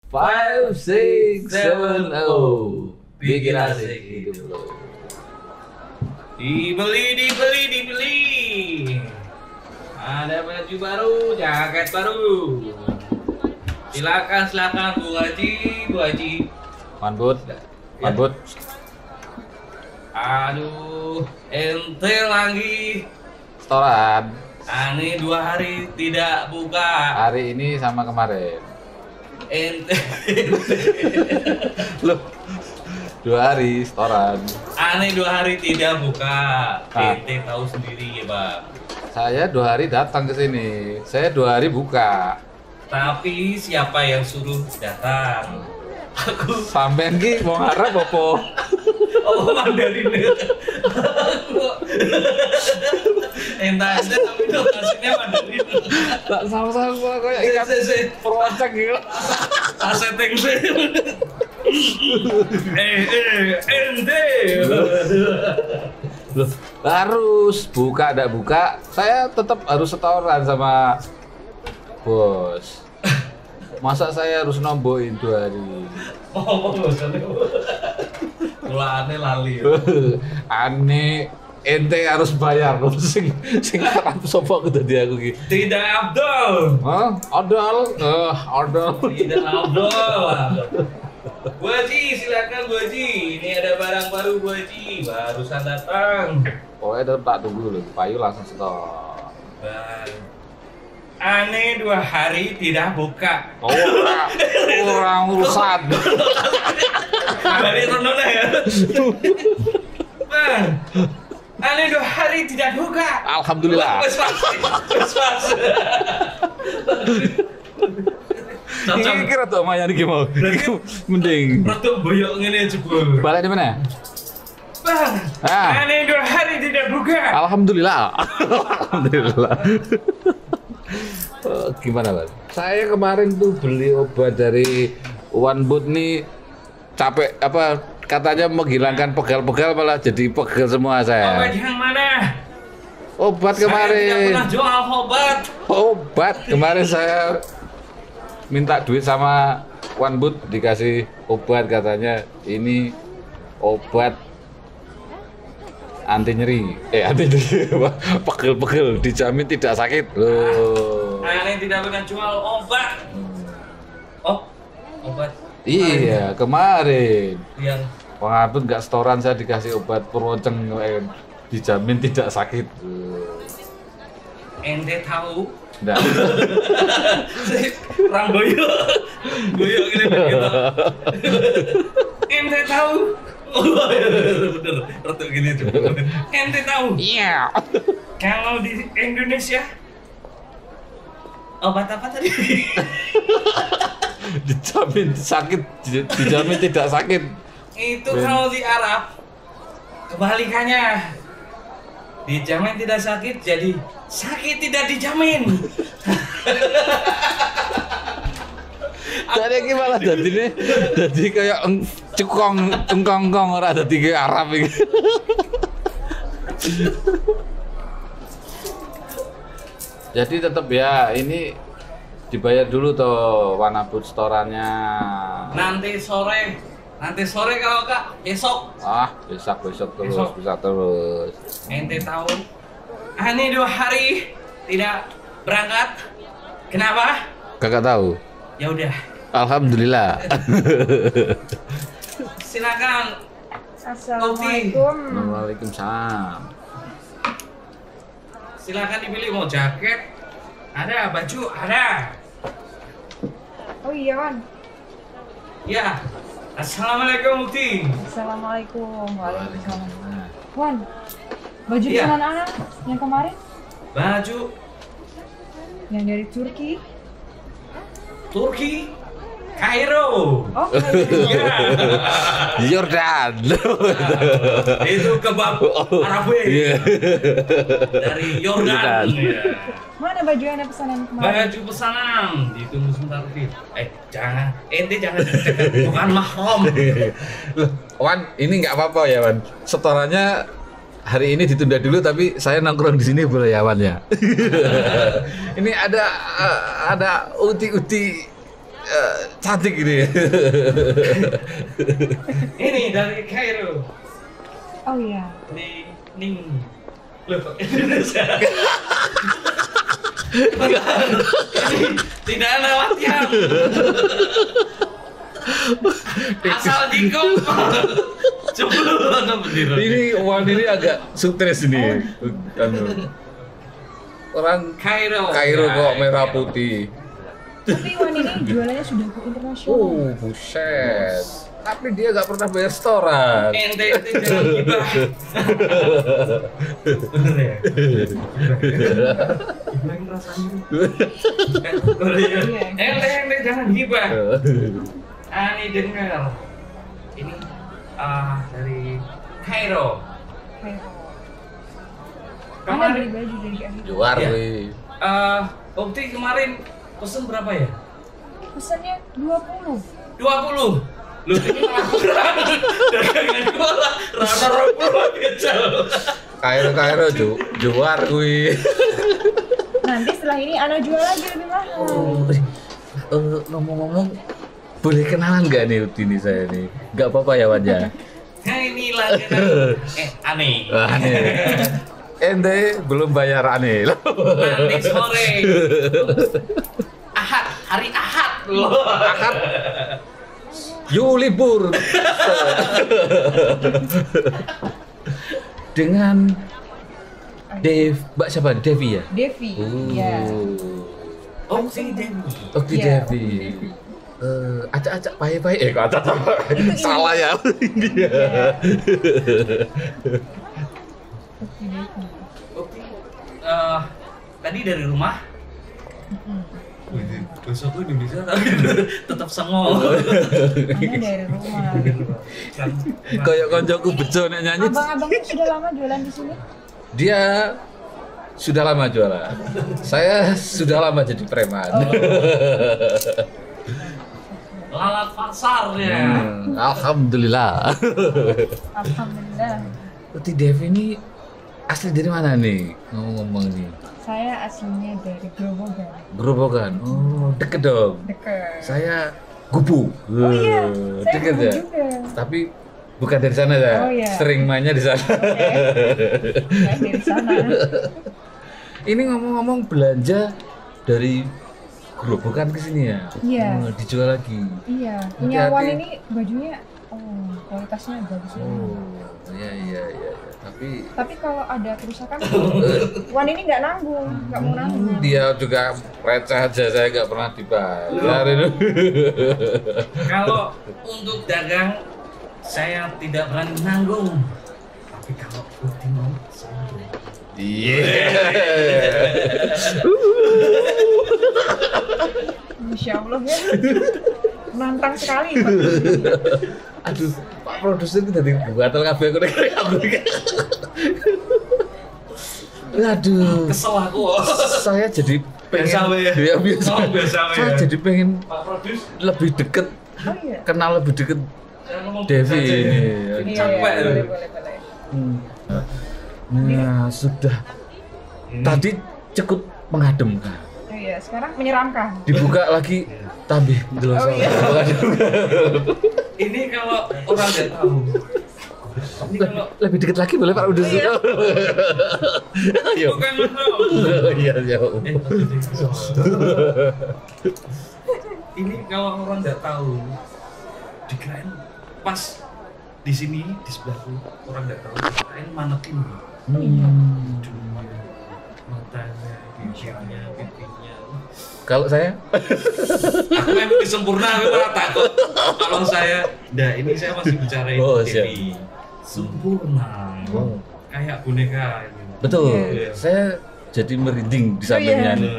5, 6, 7, oh. Bikin asik hidup lo. Dibeli. Ada baju baru, jaket baru. Silakan Bu Haji. Manbut. Aduh, ente lagi. Setoran. Aneh 2 hari tidak buka. Hari ini sama kemarin. Ente. Loh, 2 hari setoran. Aneh 2 hari tidak buka. Ente tahu sendiri ya Bang. Saya 2 hari datang ke sini. Saya 2 hari buka. Tapi siapa yang suruh datang? Aku. Sampean ki mau harap apa? Oh, Mandarin. Entah aja tapi notasinya Mandarin. Tak sama-sama kayak ikan perocak gitu. Aseteng sih. Ente. Loh, harus buka enggak buka, saya tetap harus setoran sama bos. Masa saya harus nombokin 2 hari? Oh, bosannya. Kalau aneh lali. Aneh, ente harus bayar loh. Sing terang sopok udah dia aku gitu. Tidak Abdul. Hah? Odol. Tidak Abdul. Bu Haji, silakan Bu Haji. Ini ada barang baru Bu Haji, barusan datang. Pokoknya tetap tak tunggu dulu, Payu langsung setor. Aneh 2 hari tidak buka. Orang urusan. Balik Ronona ya. Bang, aneh 2 hari tidak buka. Alhamdulillah. Wes pas. Ini kira tuh Maya nih mau. Mending. Rotok boyok ngene jebul. Balik di mana? Bang, aneh 2 hari tidak buka. Alhamdulillah. Gimana Bang? Saya kemarin tuh beli obat dari OneBoot nih, capek apa katanya menghilangkan pegal-pegal malah jadi pegel semua saya. Obat yang mana? Obat Saya kemarin. tidak pernah jual Obat kemarin saya minta duit sama OneBoot, dikasih obat katanya ini obat anti nyeri, pegel-pegel dijamin tidak sakit loh. Aneh tidak pernah jual obat. Oh, obat. Iya kemarin Yang pengadut nggak setoran, saya dikasih obat Purwoceng dijamin tidak sakit. ente tahu? Nggak. Ramboyo gini begitu. Ente tahu? Oh iya, bener, rotok gini tuh. Ente tahu? Iya. Kalau di Indonesia obat apa tadi? Dijamin sakit, dijamin tidak sakit. Itu kalau di Arab kebalikannya. Dijamin tidak sakit, jadi sakit tidak dijamin. Jadi gimana jadi nih? Jadi kayak cengkong ora dadi kayak Arab iki. Jadi tetap ya ini dibayar dulu tuh OneBoot setorannya. Nanti sore kalau Kak, besok. Besok terus Besok. bisa terus. Ente tahu? Ani 2 hari tidak berangkat. Kenapa? Kakak tahu. Ya udah, Alhamdulillah. silakan. Assalamualaikum. Waalaikumsalam. Silakan dipilih mau jaket. Ada, baju ada. Oh iya Wan. Ya. Assalamualaikum Mukti. Assalamualaikum. Waalaikumsalam. Wan, baju Iya. pesanan anak yang kemarin Baju yang dari Turki. Turki, Kairo. Oh, iya. Jordan. Itu kebab Arabe Iya. dari Yordan. Ya. Mana baju yang ada pesanan kemarin? Baju pesanan ditunggu sebentar Fit. Jangan, ente jangan bukan mahram. Loh, Wan, ini nggak apa-apa ya Wan. Setorannya hari ini ditunda dulu, tapi saya nongkrong di sini boleh ya Wan ya. Ini ada uti-uti cantik ini. Ini dari Kairo. Oh iya. Ning. Loh, kok Indonesia? Ini tidak ada latihan. Asal dikong. Coba berdiri. Ini Wan ini agak stres ini. Anu. Orang Kairo. Kairo kok merah putih. Tapi Wan ini jualannya sudah go internasional. Oh, buset. Tapi dia nggak pernah bayar setoran. Ente jangan gibah. Bener ya? Gimana rasanya? Ente jangan gibah. Ani dengar. Ini dari Kairo. Kayak Kemarin beli baju dari Ahi. Luar Iya. wih. Ukti kemarin pesen berapa ya? Pesannya 20. 20. Lu ini malah kurang. Dagangan gua lah rata 20 kecil. Kairo juar wih. Nanti setelah ini Ana jual lagi lebih mahal. Ngomong-ngomong, boleh kenalan nggak nih Udini saya nih? Nggak apa-apa ya Wan ya? Nah ini lagi aneh. Aneh. Ente belum bayar aneh. Nanti sore. Ahad, hari Ahad loh. Akad. Yuk libur. Dengan Mbak siapa? Devi ya? Devi. Iya. Oh si Dewi. Oke Iya, Devi. Devi. Acak-acak pahit-pahit. Kok acak salah ya ini ya. Oke, Devi. Oke. Tadi dari rumah. Besok tuh Indonesia tapi tetap sengol. Ana dari rumah. Kayak koncoku bejo nek nyanyi. Abang-abangnya sudah lama jualan di sini? Dia sudah lama jualan. Saya sudah lama jadi preman. Lalat pasar ya. Alhamdulillah. Alhamdulillah. Uti Devi ini asli dari mana nih? Ngomong-ngomong nih. Saya aslinya dari Grobogan. Grobogan. Oh, deket dong. Dekat. Saya Gubuk. Oh iya, saya Deket Gubuk ya. juga. Tapi bukan dari sana ya. Oh iya. Sering mainnya di sana. Saya dari sana. Ini ngomong-ngomong belanja dari Grobogan ke sini ya? Iya. Oh, dijual lagi. Iya, punya Hati-hati. Wan ini bajunya kualitasnya bagus banget. Oh, iya. Tapi Kalau ada kerusakan, Wan ini nggak nanggung, nggak mau nanggung. dia juga receh aja, saya nggak pernah dibayar itu. Kalau untuk dagang saya tidak berani nanggung. Tapi kalau Ukti mau saya boleh. Iya. Masya Allah ya, menantang sekali Pak. Aduh, Pak produser itu tadi buatel kabeh aku nek aku. Aduh, Kesel aku. saya jadi pengen Biasa, we. ya, biasa. Oh, biasa, we, Saya ya. jadi pengen Pak Produs, lebih deket, Oh iya. kenal lebih deket saya ngomong Devi aja ya. ini. Iya, Capek iya, loh. boleh. Nah, sudah tadi cukup mengademkan. Oh iya, sekarang menyeramkan. Dibuka lagi tambih jelas. Oh iya. Ini kalau orang nggak tahu. Ini kalau Lebih deket lagi boleh Pak produser. Ayo. bukan masalah. Iya. Ini kalau orang nggak tahu, dikirain pas di sini di sebelahku orang nggak tahu, dikirain manekin. Matanya, bibirnya, pipinya. Kalau saya Aku memang sempurna, aku malah takut. Kalau saya, ini saya masih bicara Oh, Devi. Sempurna, Oh. kayak boneka ini. betul. Iya. Saya jadi merinding di Oh, sampingnya. iya. nih.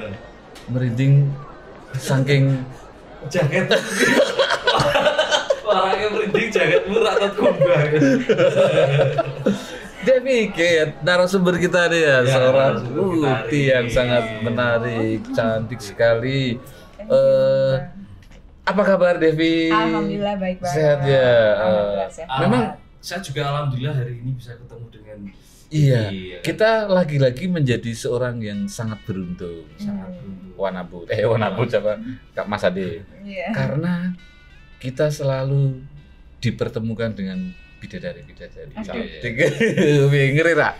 Merinding saking Jaket. Orangnya merinding, jaketmu rakyat kumbang. Devi Kate, narasumber kita nih ya, Ya, seorang narasumber kita hari Ukti yang ini. sangat menarik, cantik sekali. Apa kabar Devi? Alhamdulillah baik banget. Sehat ya. Alhamdulillah sehat. Memang Saya juga alhamdulillah hari ini bisa ketemu dengan Iya, Iya. kita lagi-lagi menjadi seorang yang sangat beruntung. Sangat beruntung. Wanabut siapa? Kak Mas Ade. Iya. Karena kita selalu dipertemukan dengan bidadari-bidadari. Aduh. Cantik. Ngeri ra?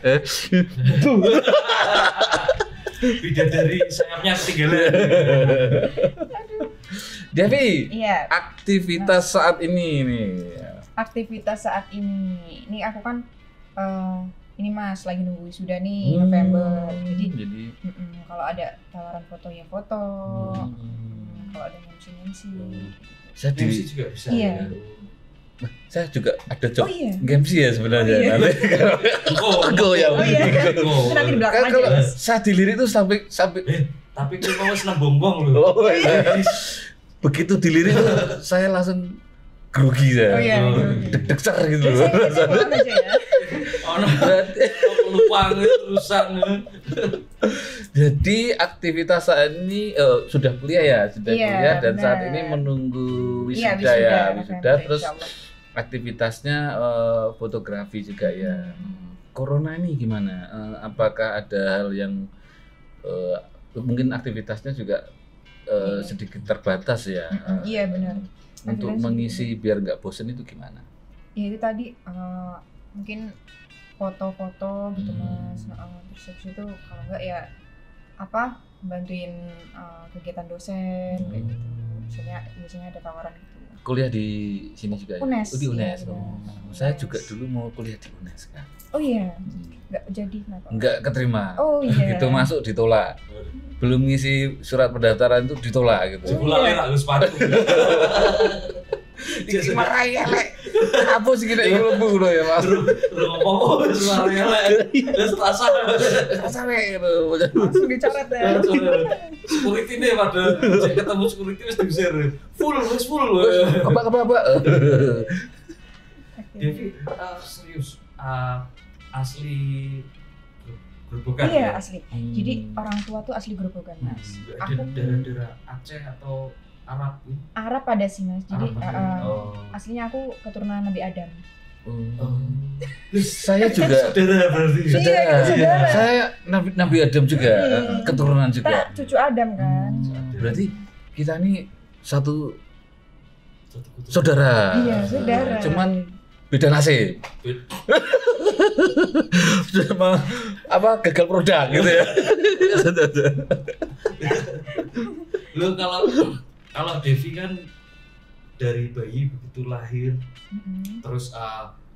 Bidadari sayapnya ketinggalan. Devi, Iya. aktivitas saat ini nih. Aktivitas saat ini aku kan ini Mas lagi nunggu wisuda nih November. Jadi kalau ada tawaran foto ya foto. Kalau ada MC. Saya MC juga bisa. Iya. saya juga ada job Oh iya. MC ya sebenarnya. Oh iya. Go ya. Oh iya. Go. Nanti di belakang Kan aja. kalau Mas. saya dilirik itu sampai Tapi gue mau seneng bongbong loh. oh, iya. Begitu dilirik tuh saya langsung grogi saya. Oh iya. Deg-deg ser gitu. Biasanya pulang aja ya. Ono lupa terusan. Jadi aktivitas saat ini sudah kuliah ya, sudah Iya, kuliah dan benar. saat ini menunggu Iya, wisuda ya, November, wisuda terus insyaallah. aktivitasnya fotografi juga ya. Corona ini gimana? Apakah ada hal yang mungkin aktivitasnya juga sedikit terbatas ya? Iya benar. Untuk Aktivitas mengisi biar nggak bosen itu gimana? Ya itu tadi mungkin foto-foto gitu Mas. Terus habis itu kalau enggak ya apa bantuin kegiatan dosen kayak gitu. Biasanya ada tawaran gitu. Kuliah di sini juga ya? UNES, Oh, di UNES. iya, Oh. benar. Saya UNES. juga dulu mau kuliah di UNES kan. Oh iya, enggak jadi kenapa? Enggak keterima. Oh iya. Begitu masuk ditolak. Belum ngisi surat pendaftaran itu ditolak gitu. Pulang ya harus sepatu. Iki marai elek. Apa sih kita iki mlebu ngono ya, Mas? Lu ngomong suaranya lek. Terus terasa. Sampai gitu. Langsung dicoret ya. Security nih pada cek ketemu security wis diusir. Full. Apa? Devi serius asli Grobogan. Iya asli. Jadi orang tua tuh asli Grobogan Mas. Ada Aku daerah Aceh atau Arab. Arab pada sih Mas. Jadi Arab, aslinya aku keturunan Nabi Adam. Saya juga Saudara berarti. Iya, kita saudara. Saya Nabi Adam juga, keturunan Kita juga. cucu Adam kan. Berarti kita ini satu saudara. Iya, saudara. Cuman beda nasib. Cuma apa gagal produk gitu ya. Lo kalau Devi kan dari bayi begitu lahir terus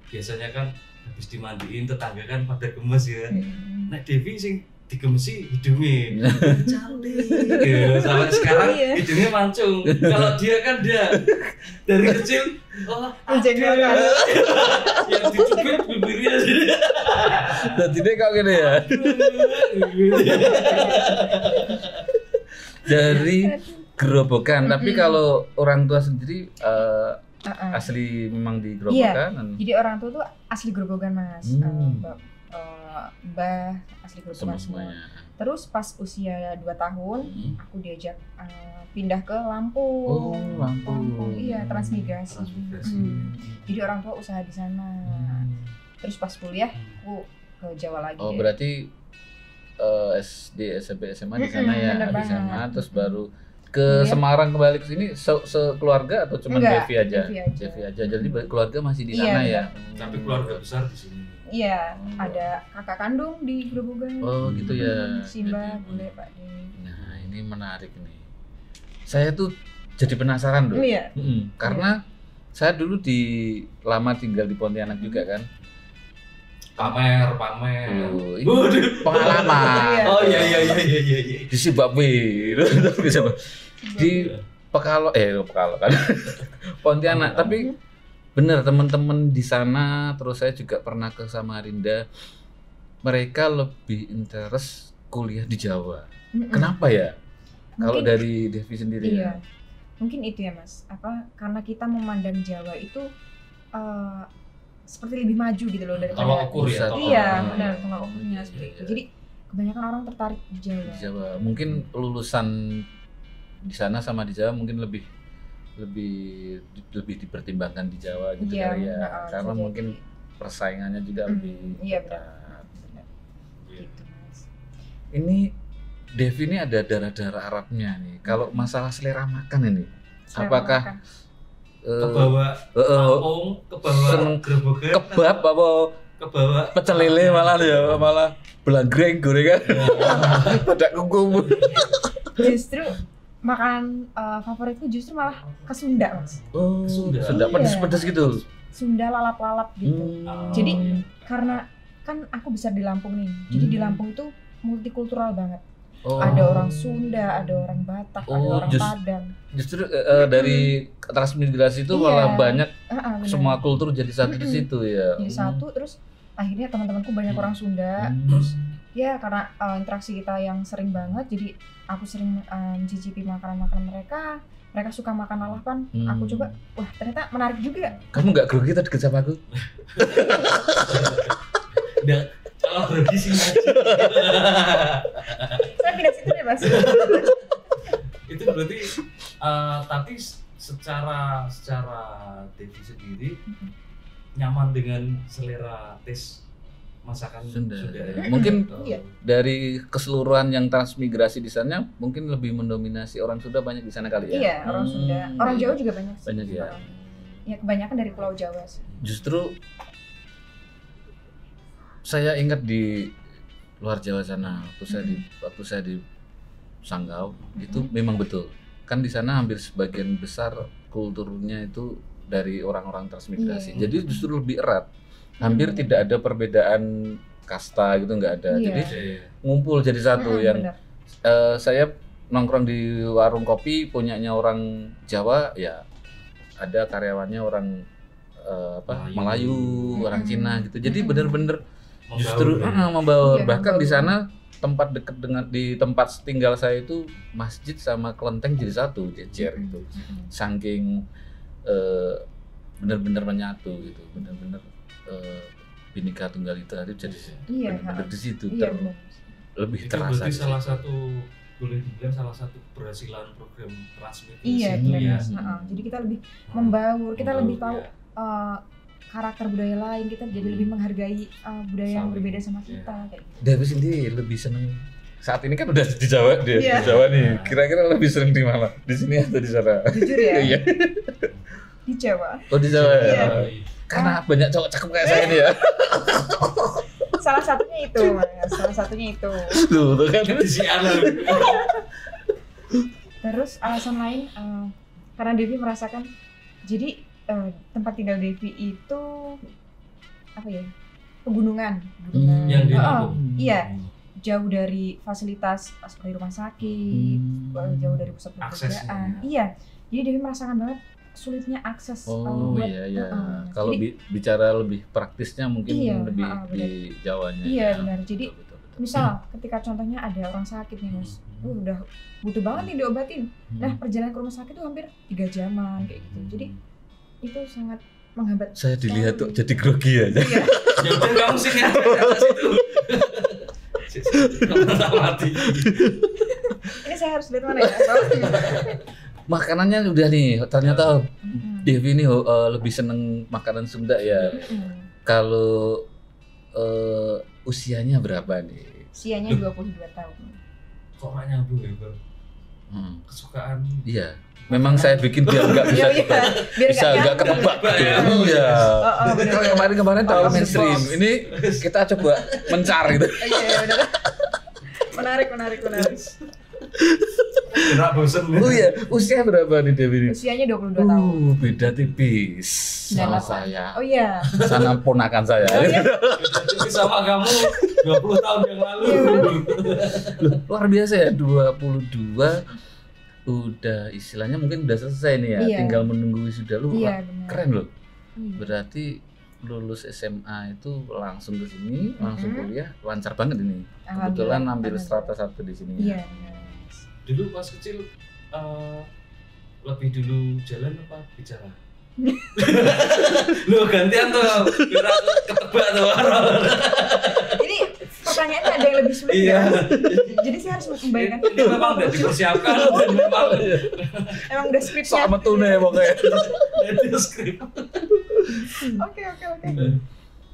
biasanya kan habis dimandiin tetangga kan pada gemes ya. Nah Devi sing digemesi hidungnya cantik ya, sampai sekarang Iya. hidungnya mancung. Kalau dia kan dari kecil Jenggotan. yang dicubit bibirnya Jadi dia kok gini ya. Dari Grobogan, tapi kalau orang tua sendiri asli memang di Grobogan. Jadi orang tua tuh asli Grobogan Mas. Mbah asli Grobogan semua. Semuanya. Terus pas usia 2 tahun aku diajak pindah ke Lampung. Oh, Lampung. Iya, transmigrasi. Jadi orang tua usaha di sana. Terus pas kuliah aku ke Jawa lagi. Oh, deh. berarti SD, SMP, SMA di sana ya, bener di sana banget. terus baru ke Semarang kembali ke sini sekeluarga atau cuma Enggak, Devi aja? Devi aja. Devi aja. Jadi keluarga masih di Iya, sana benar. ya. tapi keluarga besar di sini. Iya, ada kakak kandung di Grobogan. Oh, gitu ya. Simba, Bule, Pak De. Nah, ini menarik nih. Saya tuh jadi penasaran loh. Iya. Karena saya dulu lama tinggal di Pontianak juga kan. Pamer. Ini pengalaman. Oh iya. Di Zimbabwe. Di Pekalongan kan. Pontianak, tapi bener teman-teman di sana, terus saya juga pernah ke Samarinda. Mereka lebih interest kuliah di Jawa. Kenapa ya? Kalau Mungkin- dari Devi sendiri Iya. ya. Mungkin itu ya Mas. Karena kita memandang Jawa itu seperti lebih maju gitu loh daripada Tolak ukur ya. tolak Iya, ukur. benar tolak ukurnya seperti itu. Jadi kebanyakan orang tertarik di Jawa. Di Jawa. Mungkin lulusan di sana sama di Jawa mungkin lebih dipertimbangkan di Jawa gitu Iya, kali ya. benar, Karena bisa mungkin jadi. persaingannya juga lebih Iya, ketat. Ini Devi ini ada darah-darah Arabnya nih. Kalau masalah selera makan ini, apakah ke bawah lampung, ke bawah seneng gerobogan, kebab apa ke bawah pecel lele malah ya, malah belangreng gorengan pada kuku. Justru makanan favoritku justru malah ke Sunda, Mas. Oh, Sunda. Sunda Iya. pedes-pedes gitu. Sunda lalap-lalap gitu. Jadi karena kan aku besar di Lampung nih. Jadi di Lampung itu multikultural banget. Oh. Ada orang Sunda, ada orang Batak, ada orang Padang. Justru dari transmigrasi itu Iya. malah banyak Benar. semua kultur jadi satu di situ ya. Jadi satu, terus akhirnya teman-temanku banyak orang Sunda. Hmm. Terus ya karena interaksi kita yang sering banget, jadi aku sering mencicipi makanan-makanan mereka. Mereka suka makan lalapan, aku coba, wah ternyata menarik juga. Kamu nggak grogi tadi deket sama aku? Nggak, kalau grogi sih Saya pindah situ deh, Mas. itu berarti tapi secara Devi sendiri nyaman dengan selera tes masakan Sunda. ya? Mungkin Iya. dari keseluruhan yang transmigrasi di sana mungkin lebih mendominasi orang Sunda banyak di sana kali ya. Iya, orang Sunda. Orang Jawa juga banyak sih. Banyak ya. Ya kebanyakan dari Pulau Jawa sih. Justru saya ingat di luar Jawa sana waktu saya di Sanggau itu memang betul. Kan di sana hampir sebagian besar kulturnya itu dari orang-orang transmigrasi. Iya. Jadi justru lebih erat. Hampir tidak ada perbedaan kasta gitu, nggak ada. Iya. Jadi ngumpul jadi satu yang Benar. saya nongkrong di warung kopi punyanya orang Jawa ya, ada karyawannya orang Melayu, orang Cina gitu. Jadi bener-bener justru membaur. Iya, Bahkan di membaur. sana tempat dekat dengan di tempat tinggal saya itu masjid sama kelenteng jadi satu, jejer gitu. Saking bener-bener menyatu gitu, bener-bener Bhinneka Tunggal Ika itu jadi Iya, bener-bener di situ Iya, benar. lebih Itu terasa. berarti di salah situ. satu, boleh dibilang salah satu keberhasilan program transmigrasi Iya, itu benar. ya. Mas. Jadi kita lebih membaur, kita lebih tahu ya. karakter budaya lain, kita jadi lebih menghargai budaya yang Saling. berbeda sama kita kayak gitu. Davis sendiri lebih seneng saat ini kan udah di Jawa dia Iya. di Jawa nih. Kira-kira lebih sering di mana? Di sini atau di sana? Jujur ya, Iya. di Jawa. Oh di Jawa ya. Iya. Karena banyak cowok cakep kayak saya nih ya. Salah satunya itu, Mas. Salah satunya itu. Tuh kan. Di Sialan. Terus alasan lain karena Devi merasakan, jadi tempat tinggal Devi itu apa ya, pegunungan. Yang di Oh, Lampung. iya, jauh dari fasilitas seperti rumah sakit, jauh dari pusat Aksesnya, perbelanjaan. Iya, jadi Devi merasakan banget sulitnya akses. Oh buat- iya iya. Jadi- Kalau bicara lebih praktisnya mungkin Iya, lebih benar. di Jawanya. Iya, ya. benar. Jadi, Betul. misal ketika contohnya ada orang sakit nih, Mas, udah butuh banget nih diobatin. Nah, perjalanan ke rumah sakit tuh hampir 3 jaman kayak gitu. Jadi itu sangat menghambat. Saya dilihat tuh jadi grogi aja. Iya. Ya udah kamu sini aja di atas itu. Kamu mati. Ini saya harus lihat mana ya? Bawah. Makanannya udah nih. Ternyata Mm-mm. Devi ini lebih seneng makanan Sunda ya. Mm-mm. Kalau usianya berapa nih? Usianya 22 tahun. Kok gak nyambung ya, Bang? Hmm. Kesukaan. Iya. Memang saya bikin biar nggak bisa Iya, ketebak. biar Bisa nggak nyambung. ketebak gitu. Ya. Iya. Oh, benar. Kalau kemarin terlalu Out of the mainstream. box. Ini kita coba mencari gitu. Iya, benar. Menarik. Nggak bosen. Oh iya, usia berapa nih Devi ini? Usianya 22 tahun. Beda tipis sama 98. saya. Oh iya. Sana ponakan saya. Jadi sama kamu 20 tahun yang lalu. Loh, luar biasa ya, 22 udah istilahnya mungkin udah selesai nih ya, Iya. tinggal menunggu wisuda lu. Iya, benar. Keren loh. Iya. Berarti lulus SMA itu langsung ke sini, langsung kuliah, lancar banget ini. Kebetulan Alhamdulillah. ambil strata 1 di sini. Iya, Ya. benar. Dulu pas kecil lebih dulu jalan apa bicara? Lu gantian tuh, biar aku ketebak tuh. Ini pertanyaannya ada yang lebih sulit Iya. ya. Jadi saya harus membayangkan. Ini memang udah dipersiapkan dan memang Emang udah skripnya. Sama tune pokoknya. itu skrip. Oke.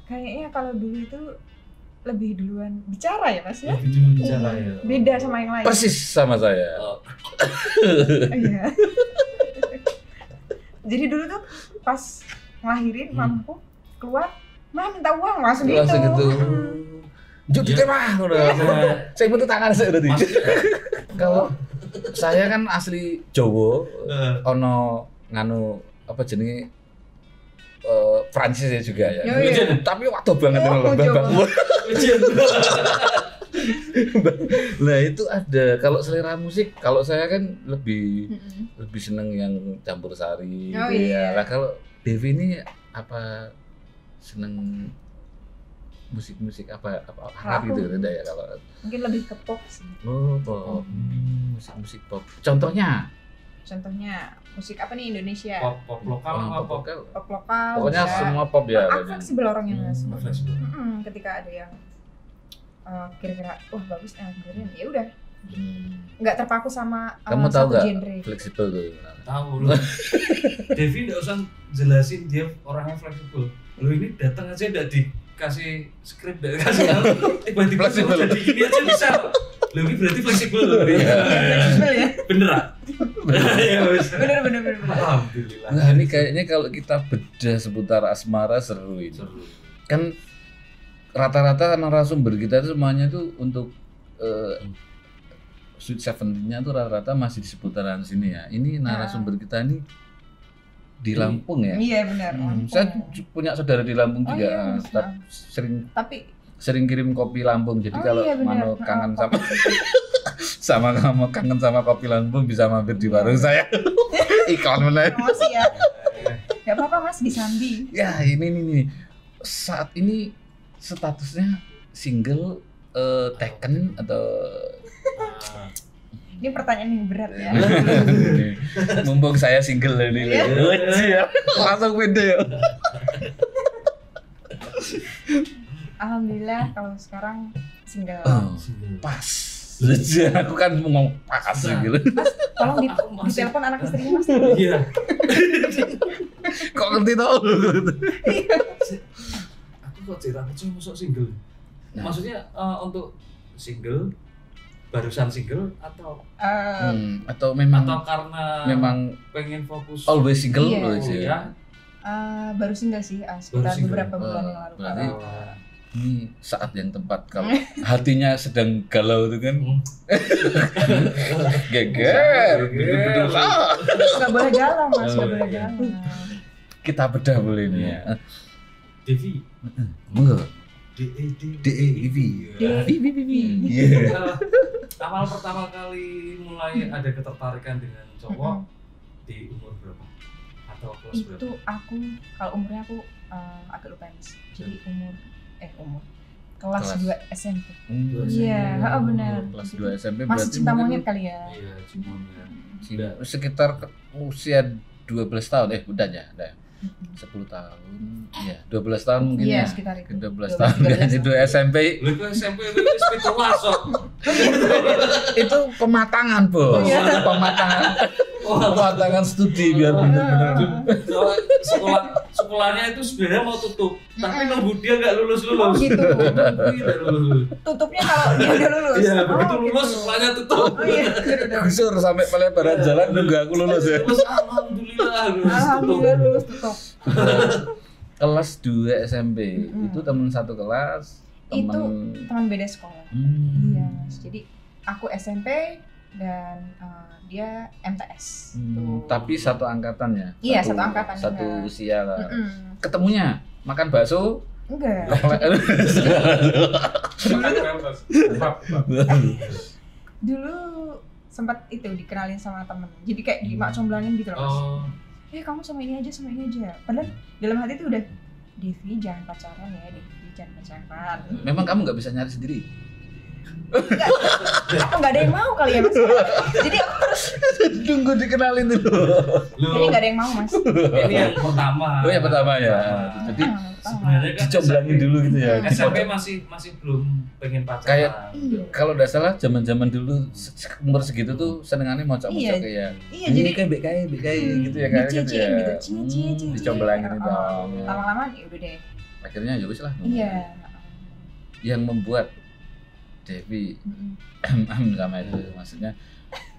Kayaknya kalau dulu itu lebih duluan bicara ya Mas ya. Lebih dulu bicara ya. Beda sama yang lain. Persis sama saya. Oh, Iya. Jadi dulu tuh pas ngelahirin mamaku keluar, "Ma minta uang," langsung gitu. Langsung gitu. Mm. Juk Iya. ditembak ngono. Saya bentuk tangan saya berarti. Kalau saya kan asli Jawa, ono nganu apa jenenge Prancis ya juga ya. Yo, iya. Tapi waktu banget Oh, loh Jawa. Bang. Nah itu ada kalau selera musik kalau saya kan lebih lebih seneng yang campur sari Oh, gitu iya. ya. Lah kalau Devi ini apa seneng musik-musik apa Arab Aku- gitu tidak ya kalau Mungkin lebih ke pop sih. pop musik-musik pop contohnya Contohnya musik apa nih Indonesia? pop lokal apa pop pop? lokal. Pop lokal. Pokoknya bisa. semua pop ya Aku berarti. fleksibel orangnya Mas. Fleksibel. Ketika ada yang kira-kira wah bagus dengerin ya udah. Nggak terpaku sama Kamu tahu satu nggak genre. fleksibel tuh Tahu lu. Devi nggak usah jelasin dia orangnya fleksibel. Lu ini datang aja nggak dikasih skrip, nggak dikasih apa, tiba-tiba Fleksibel. jadi gini aja bisa. Lu ini berarti fleksibel. Fleksibel ya. Bener ah? Ya bisa. Bener. Alhamdulillah. nah ini kayaknya kalau kita bedah seputar asmara seru ini Seru. kan rata-rata narasumber kita itu semuanya tuh untuk Sweet Seventeen-nya tuh rata-rata masih di seputaran sini ya. Ini narasumber kita ini di Lampung ya. Iya benar. Saya punya saudara di Lampung Oh, juga, iya, Mas. sering kirim kopi Lampung. Jadi Oh, kalau iya, benar. Mano kangen sama kamu kangen sama kopi Lampung bisa mampir di warung saya. Iklan bener. promosi ya. Gak apa-apa Mas disambi. Ya ini saat ini statusnya single taken atau Ini pertanyaan yang berat ya. mumpung saya single ini. Iya. Langsung pede ya. Alhamdulillah kalau sekarang single. Pas. Aku kan mau ngomong pas gitu. Tolong Aku masih- ditelepon anak istrinya Mas. Iya. Kok ngerti tau? Aku kok cerita aku masuk single. Nah. Maksudnya untuk single barusan single atau Atau memang atau karena memang pengen fokus always single Iya. loh sih. kuliah? Baru single sih sekitar single. beberapa bulan yang lalu. Berarti Oh. ini saat yang tepat kalau hatinya sedang galau itu kan geger bener-bener Nggak boleh galau Mas, nggak boleh iya. galau. kita bedah boleh nih ya. Devi Monggo. DEV Iya. Awal pertama kali mulai ada ketertarikan dengan cowok di umur berapa? Atau kelas berapa? Itu aku kalau umurnya aku agak lupa Mas. Jadi umur kelas Kelas. 2 SMP. Iya, Iya, benar. Kelas 2 SMP Masih berarti cinta mungkin monyet kali ya. Iya, cuma ya. sekitar usia 12 tahun udah ya 10 tahun ya 12 tahun mungkin Iya, ya sekitar itu. 12 tahun kan itu SMP Lu ke SMP itu sepitulas kok. itu pematangan bos Iya. pematangan studi biar benar-benar Sekolahnya itu sebenarnya mau tutup, tapi nunggu dia nggak lulus. Oh gitu. Tidak lulus. Tutupnya kalau dia udah lulus. Iya, begitu Oh, lulus gitu. sekolahnya tutup. Oh iya, udah. gusur sampai pelebaran jalan nunggu aku lulus ya Lulus, alhamdulillah lulus Alhamdulillah tutup. lulus tutup. kelas 2 SMP Mm-mm. itu teman satu kelas Itu teman teman beda sekolah. Hmm. Iya Mas. Jadi aku SMP dan dia MTS. Tuh. tapi satu angkatan ya Iya, satu angkatan, satu benar. usia lah. Mm-mm. Ketemunya makan bakso Enggak. Dulu sempat itu dikenalin sama temen. Jadi kayak dimak-comblangin gitu loh Mas. Oh, Kamu sama ini aja. Padahal dalam hati tuh udah Devi jangan pacaran ya, Devi jangan pacaran. memang kamu nggak bisa nyari sendiri Apa nggak ada yang mau kali ya Mas? Jadi aku terus tunggu dikenalin dulu kayaknya nggak ada yang mau Mas. ini yang pertama. oh yang pertama ya jadi Sebenarnya kan dicomblangin dulu gitu ya SMP masih belum pengen pacaran. Kayak- Iya. kalau udah salah zaman dulu umur segitu tuh senengannya mocok-mocok Iya. ya Iya, ini jadi kayak BKI gitu ya kayak gitu dicicin ya gitu, cie. dicomblangin itu Lama-lama ya udah deh. akhirnya ya wis lah Iya. yang membuat Devi sama itu maksudnya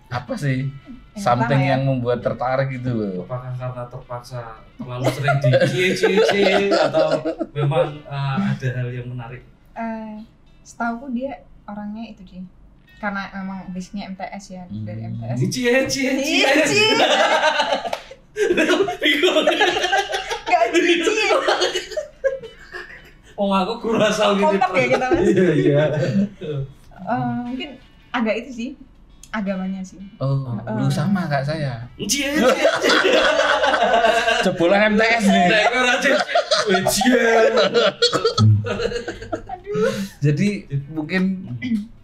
apa sih something pertama ya. yang membuat tertarik gitu loh? Apakah karena terpaksa terlalu sering dicie-cie atau memang ada hal yang menarik? Setauku dia orangnya itu sih, karena emang basicnya MTS ya, dari MTS. Cie-cie. Bingung. Gak cie. Oh aku kurasa gitu. Kompak ya kita mas. Iya. Mungkin agak itu sih, agamanya sih. Oh, lu sama kayak saya. Cie. Jebolan MTS nih. Nek ora cie. Aduh. Jadi mungkin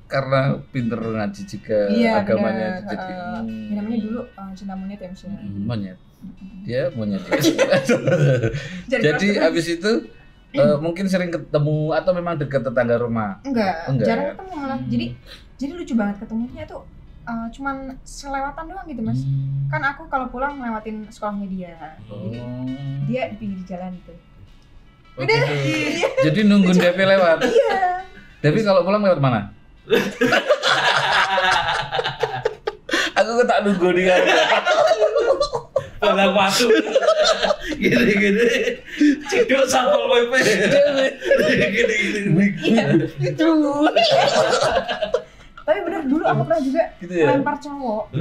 karena pinter ngaji juga Iya, agamanya bener. jadi Ya, namanya dulu cinta monyet ya mas. monyet. Dia monyet. Jadi Jadi terus- abis itu mungkin sering ketemu atau memang dekat tetangga rumah. enggak, Enggak jarang ya? ketemu malah. Jadi lucu banget ketemunya tuh cuman selewatan doang gitu mas. Kan aku kalau pulang lewatin sekolahnya dia. Jadi dia di pinggir jalan gitu. Oh, gitu. Jadi nungguin Devi lewat. Iya. Devi kalau pulang lewat mana? Aku tak nunggu di kan. Balang waktu. Gini. Cedok sampel PP. Gini. Itu. Tapi bener dulu aku pernah juga Gitu ya? lempar cowok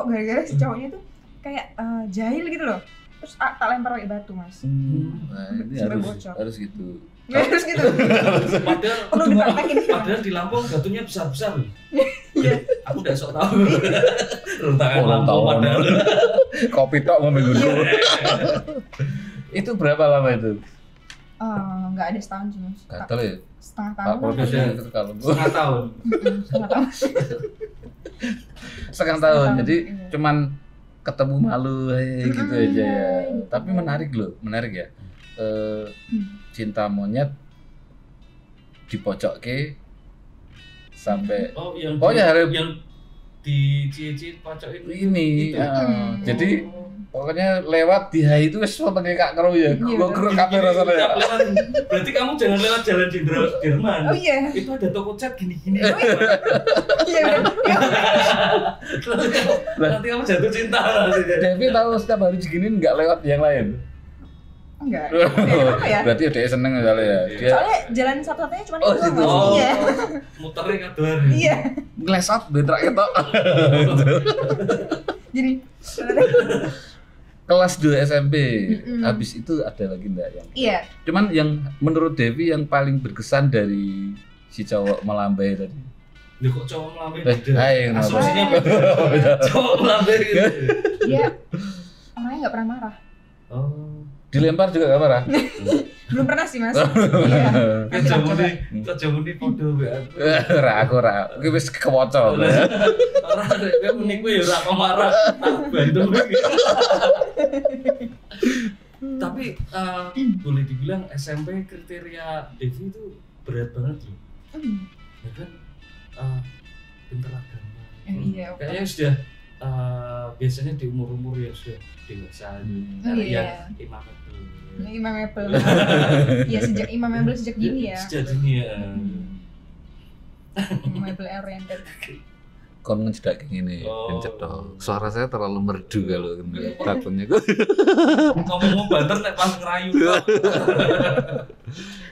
gara-gara si cowoknya tuh kayak jahil gitu loh. Terus tak lempar pakai batu mas. Nah, ini Sampai harus bocor. harus gitu. Terus gitu. Perlu dipraktekin sekarang. Padahal di Lampung batunya besar-besar. Iya. Aku udah sok tahu. Rentangan Lampung padahal. Kopi tok mau minggu dulu. Itu berapa lama itu? Nggak ada setahun sih mas. Gatel ya. Setengah Pak tahun. Profesor itu kalau gua Setengah tahun. Setengah tahun. setengah tahun. tahun, Jadi iya. cuman ketemu malu gitu aja ya. gitu. Tapi menarik ya. Cinta monyet di pojok ke sampai Oh, yang Oh, ya, harus- yang di cie-cie pacok itu. ini. Itu. Jadi pokoknya lewat di hari itu wis wetenge Kak Kro ya. Iya, Gua bener. kru kamera sana ya. Tiap lewat, berarti kamu jangan lewat jalan Jenderal Oh iya. Itu ada toko cat gini-gini. Iya udah. Nanti kamu jatuh cinta nanti. Devi tahu setiap hari segini nggak lewat yang lain. Enggak. Apa ya? Berarti dia seneng misalnya ya. Dia Soalnya jalan satu-satunya cuma Oh, itu situ. mas. Oh, Iya. muternya kadoan. Iya. ngelesot bentrok ketok. Jadi Kelas 2 SMP. Mm-mm. Habis itu ada lagi enggak yang? iya. Cuman yang menurut Devi yang paling berkesan dari si cowok melambai tadi. Loh kok cowok melambai Eh, beda? hai, kenapa? Asumsinya Hai. beda. Cowok melambai gitu. Dia orangnya nggak pernah marah. Oh. Dilempar juga gak marah? Belum pernah sih mas. Iya. Kan Nanti tak jamu coba. nih, kok jamu nih podo be aku. Aku ora. Iki wis kewoco. Ora ada kan meniku ya ora marah, tak bantu. Tapi boleh dibilang SMP kriteria Devi itu berat banget loh. Ya kan pinter agama. Iya. Kayaknya sudah biasanya di umur-umur yang sudah dewasa cari iya. yang imam itu. Imam Apple. Iya sejak Imam Apple sejak dini ya. Sejak dini ya. Imam Apple oriented. Kon ngejedak kayak gini, Oh. pencet dong. Suara saya terlalu merdu kalau takutnya. Ngomong banter nek pas ngerayu.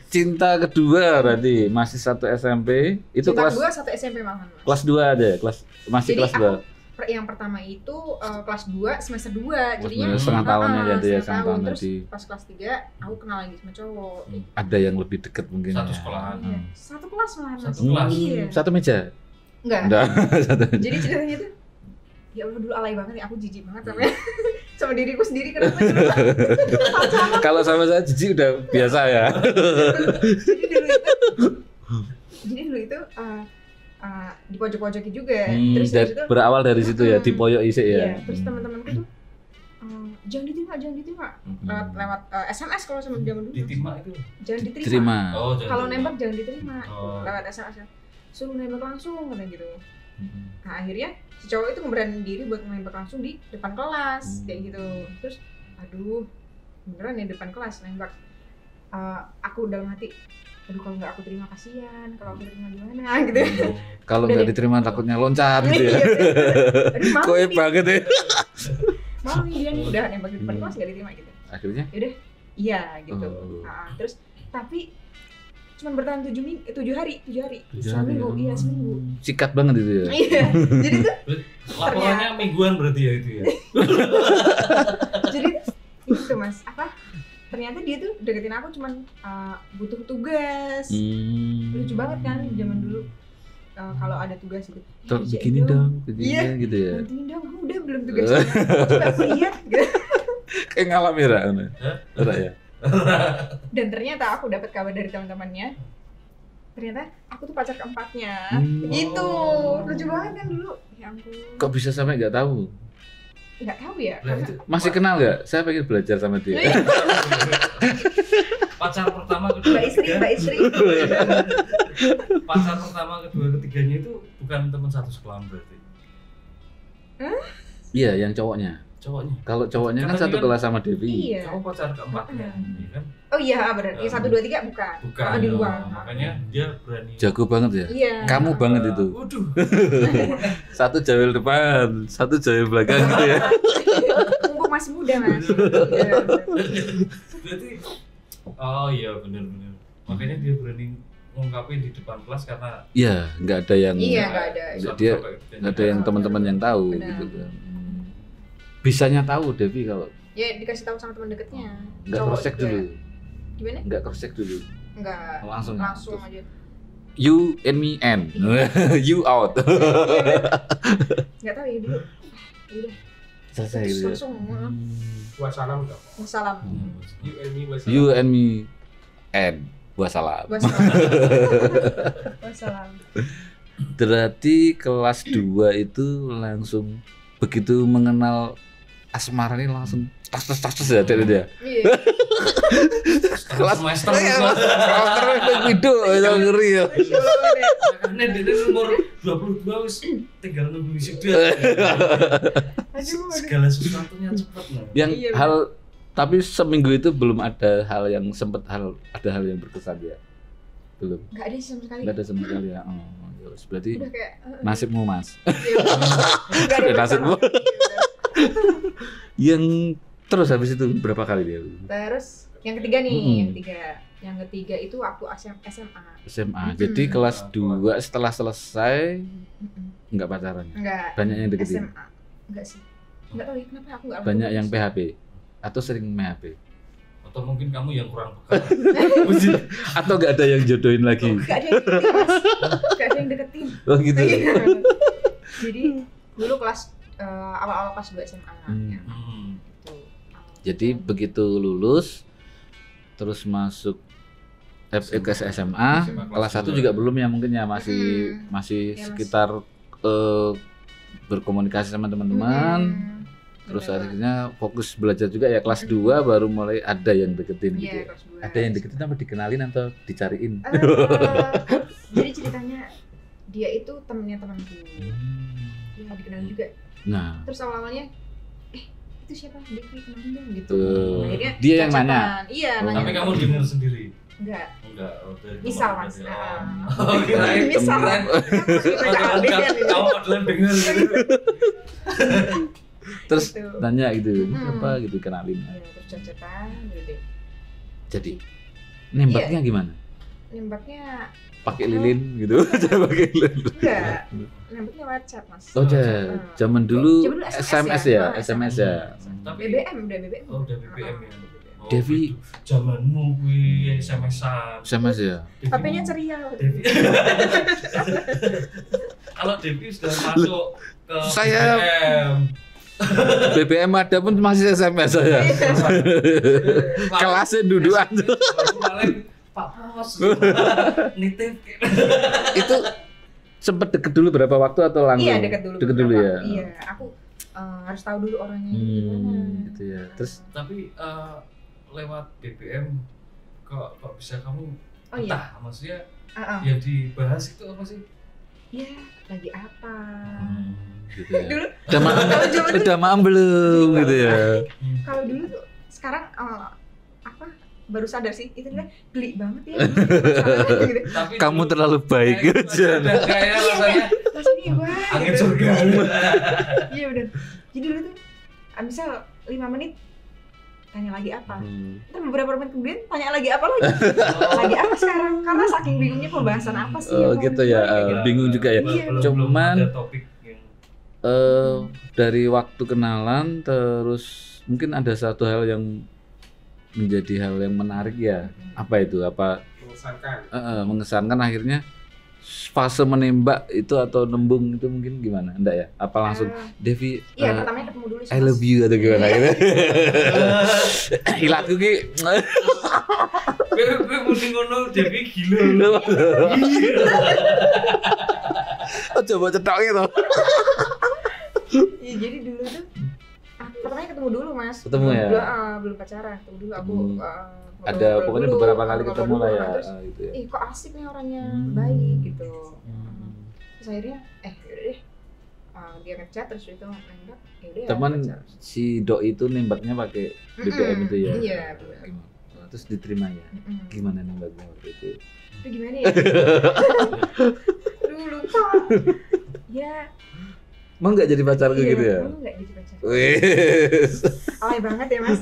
Cinta kedua berarti masih satu SMP. Itu Cinta kelas kedua satu SMP malahan mas. kelas 2 ada ya? Masih Jadi kelas 2. yang pertama itu kelas 2 semester 2 jadinya setengah tahunnya jadi ya, setengah setengah tahun Terus tadi. pas kelas 3 aku kenal lagi sama cowok. Ada yang lebih dekat mungkin. Satu ya. sekolahan. Iya. Satu kelas malahan mas. Satu kelas? Iya. Satu meja. Enggak. Enggak, satu. Jadi ceritanya tuh ya Allah dulu alay banget ya, aku jijik banget sama diriku sendiri kenapa coba. Kalau sama saya jijik udah biasa ya. Jadi dulu itu di pojok-pojoknya juga. Terus Dan habis itu berawal dari situ ya, di poyok isik ya. iya, terus teman-temanku tuh jangan diterima. Lewat SMS kalau sama zaman dulu. Diterima itu. Jangan diterima. Terima. Oh, jangan Kalau diterima. nembak jangan diterima. Oh. Lewat SMS. Suruh nembak langsung katanya gitu. Nah, akhirnya si cowok itu ngeberaniin diri buat nembak langsung di depan kelas kayak gitu. Terus aduh, beneran ya depan kelas nembak. aku dalam hati, aduh kalau nggak aku terima kasihan, kalau aku terima gimana gitu. Kalau Udah nggak deh. diterima takutnya loncat gitu ya. Iya, aduh malu Kowe nih, banget ya. malu nih dia nih udah nembak di depan kelas nggak diterima gitu. Akhirnya Yaudah, iya gitu. Oh. Terus tapi cuma bertahan 7 hari. 7 Seminggu, hari. iya seminggu. Sikat banget itu ya. Iya, jadi tuh Laporannya mingguan berarti ya itu ya. jadi itu mas ternyata dia tuh deketin aku cuman butuh tugas. Lucu banget kan zaman dulu kalau ada tugas itu Begini dong, Iya. gitu ya. bantuin dong, udah belum tugasnya coba aku lihat gitu. Kayak ngalamin Ra. Hah? Ra ya. Dan ternyata aku dapat kabar dari teman-temannya, ternyata aku tuh pacar keempatnya. Gitu, lucu banget kan dulu. Ya ampun, Kok bisa sampai nggak tahu? nggak tahu ya Lah, karena itu Masih kenal nggak? Saya pengen belajar sama dia. pacar pertama kedua mbak istri pacar pertama kedua ketiganya itu bukan teman satu sekolah berarti Iya, yang cowoknya. cowoknya. Kalau cowoknya kan Katanya satu kan- kelas sama Devi. iya. Kamu pacar keempatnya, iya kan? Oh iya benar, yang 1, 2, 3 bukan. Bukan. Oh, di luar. Makanya dia berani. Jago banget ya. Iya. Kamu banget itu. Waduh. Satu jawil depan, satu jawil belakang gitu ya. Mumpung masih muda mas. Iya, bener. Berarti oh iya benar-benar. Makanya dia berani ngungkapin di depan kelas karena Iya, nggak ada yang Iya nggak ada. satu Dia- sampai ketiganya. nggak ada yang teman-teman yang tahu Benar. gitu kan. Bisanya tahu Devi kalau Ya dikasih tahu sama teman dekatnya. nggak Cowok cross check juga. dulu, Gimana? nggak cross check dulu, Enggak. langsung. Langsung aja. You and me and you out. Nggak tahu ya dulu. Udah. Selesai Terus gitu ya. langsung Wassalam dong. salam. You and me wassalam. You and me and wassalam. Wassalam. Berarti kelas 2 itu langsung begitu mengenal asmara ini langsung tas ya dari dia. Iya. Kelas semester Karakternya Wido itu ngeri ya. karena dia umur 22 wis tinggal nunggu wisuda. Aduh. Segala sesuatunya cepat lah. Yang Iya, hal tapi seminggu itu belum ada hal yang ada hal yang berkesan ya. Belum. Nggak ada sih sama sekali. Enggak ada sama sekali ya. Oh, ya wis, berarti Udah kayak nasibmu Mas. Iya, nggak ada Udah nasibmu. masalah. Iya, udah. Yang terus habis itu berapa kali dia? Terus yang ketiga nih, Mm-mm. yang ketiga itu waktu SMA. SMA. Mm-mm. Jadi kelas 2 setelah selesai Mm-mm. enggak pacaran. Enggak. Banyak yang deketin. SMA. Enggak sih. Enggak tahu ya kenapa aku enggak. Banyak yang PHP atau sering PHP Atau mungkin kamu yang kurang bekal. atau enggak ada yang jodohin lagi. Enggak ada yang deketin, Mas. Enggak ada yang deketin. Oh gitu. Iya. Jadi dulu kelas awal-awal kelas 2 SMA. Hmm. Ya, Hmm. gitu. Jadi begitu lulus terus masuk ke SMA, kelas 1 juga belum ya mungkin ya masih Mm. masih Ya, Mas. sekitar berkomunikasi sama teman-teman. Terus Bener. akhirnya fokus belajar juga ya kelas 2 baru mulai ada yang deketin gitu. Iya, Ya. kelas 2. Ada yang deketin apa dikenalin atau dicariin? Jadi ceritanya dia itu temennya temanku. Ya dikenal juga. Nah, Terus awalnya itu siapa? Devi kenalin dong gitu. Tuh. Akhirnya Dia yang chat-chatan. nanya? Iya, Oh. nanya. Tapi kamu dengar sendiri? Enggak. Enggak. Oh, dari Misal, teman Mas. berarti. Ah. Oh, kirain Misal. teman. Kamu adalah dengar gitu. terus Gitu. tanya gitu, ini Hmm. siapa gitu kenalin. Ya, terus chat-chatan gitu deh. Jadi nembaknya gimana? Nembaknya Pakai lilin gitu? Jangan pakai lilin. enggak. Nembaknya lewat chat, Mas. Oh, zaman dulu Zaman dulu SMS ya? ya, Ah, SMS ya. Tapi BBM udah BBM. Oh, udah BBM ya. Oh, Devi- itu zamanmu kuwi SMS-an. SMS ya. HP-nya ceria. Devi. Kalau Devi sudah masuk ke Saya- BBM. BBM ada pun masih SMS saya. Kelasnya dudukan. Paling Pak Pos. Nitip. Itu sempet deket dulu berapa waktu atau langsung? Iya, dekat dulu. Deket dulu beberapa. ya. Iya, aku harus tahu dulu orangnya gimana. Gitu ya. Terus Tapi lewat BBM kok bisa kamu Oh iya. entah maksudnya Ah, ah. yang dibahas itu apa sih? Iya, lagi apa? gitu ya. Dulu Udah maam, kalau zaman udah maam belum gitu ya. kalau dulu tuh sekarang apa baru sadar sih itu kan geli banget ya gitu. Tapi Kamu dulu terlalu baik kayak Jan. kayak rasanya Rasanya wah angin gitu. surga. Iya benar. Jadi dulu tuh misal 5 menit tanya lagi apa. Ntar beberapa menit kemudian tanya lagi apa lagi. Lagi apa sekarang? Karena saking bingungnya pembahasan apa sih Oh yang mau gitu ya, dimulai, gitu. bingung juga ya. Iya, Belum Cuman ada topik yang dari waktu kenalan terus mungkin ada satu hal yang menjadi hal yang menarik ya. Apa itu? Apa mengesankan. mengesankan akhirnya fase menembak itu atau nembung itu mungkin gimana? Enggak ya? Apa langsung Devi Iya, pertamanya ketemu dulu sih. I love you atau gimana gitu? Ilatku ki. gue mending ngono Devi gila. Oh, coba cetok gitu. Iya, jadi dulu tuh pertamanya ketemu dulu Mas. Ketemu ya? Belum pacaran. Ketemu dulu aku Ada ngobrol pokoknya dulu, beberapa kali ngobrol ketemu dulu. lah ya. Terus, Gitu ya. kok asik nih orangnya, baik gitu. Terus akhirnya yaudah deh. Dia ngechat terus itu nembak. Yaudah ya. Teman pacar. si Doi itu nembaknya pakai BBM itu ya. Iya, benar. Terus diterima ya. Gimana nembaknya waktu itu? Itu gimana ya? Aduh, lupa. Ya, Emang nggak jadi pacar iya, gitu ya? kamu nggak jadi pacar. Wih. Alay banget ya Mas.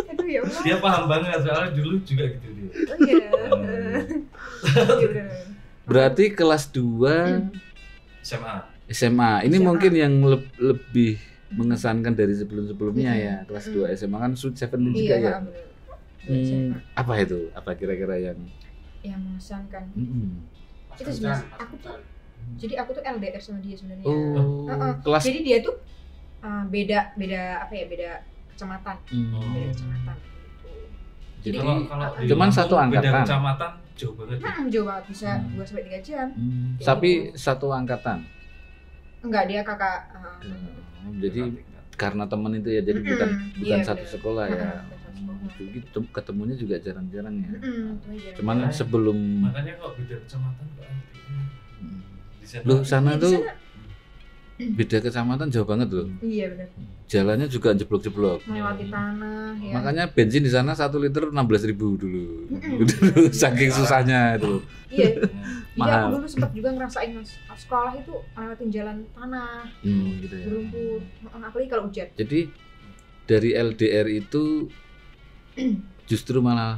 Aduh ya Allah. Dia paham banget soalnya dulu juga gitu dia. Oh iya. Iya, benar. Berarti kelas 2 SMA. SMA. Ini SMA. mungkin yang lebih mengesankan dari sebelum-sebelumnya ya. Kelas 2 SMA kan Sweet Seventeen juga ya. benar. SMA. Apa itu? Apa kira-kira yang Yang mengesankan. Pas Itu kencan, sebenarnya pas aku tuh kencan. Jadi aku tuh LDR sama dia sebenarnya. Oh, Heeh. kelas Jadi dia tuh beda apa ya, beda kecamatan. Beda kecamatan gitu. Jadi kalau di cuman Lampung satu angkatan. Beda kecamatan jauh banget ya. Jauh banget, bisa 2 sampai 3 jam. tapi satu angkatan. Enggak, dia kakak. Jadi karena teman itu ya, jadi bukan Iya, satu bener. sekolah ya. Bukan satu sekolah. Jadi ketemunya juga jarang-jarang ya. Iya. Cuman sebelum Makanya kok beda kecamatan kok di sana. lu sana Iya, di tuh sana. beda kecamatan jauh banget loh. Iya benar. Jalannya juga jeblok-jeblok. Melewati tanah ya. Makanya bensin di sana 1 liter 16.000 dulu. Saking susahnya itu. Iya. Jadi Mahal. aku dulu sempat juga ngerasain Mas, sekolah itu lewatin jalan tanah, Gitu ya. berlumpur, apalagi kalau hujan. Jadi dari LDR itu justru malah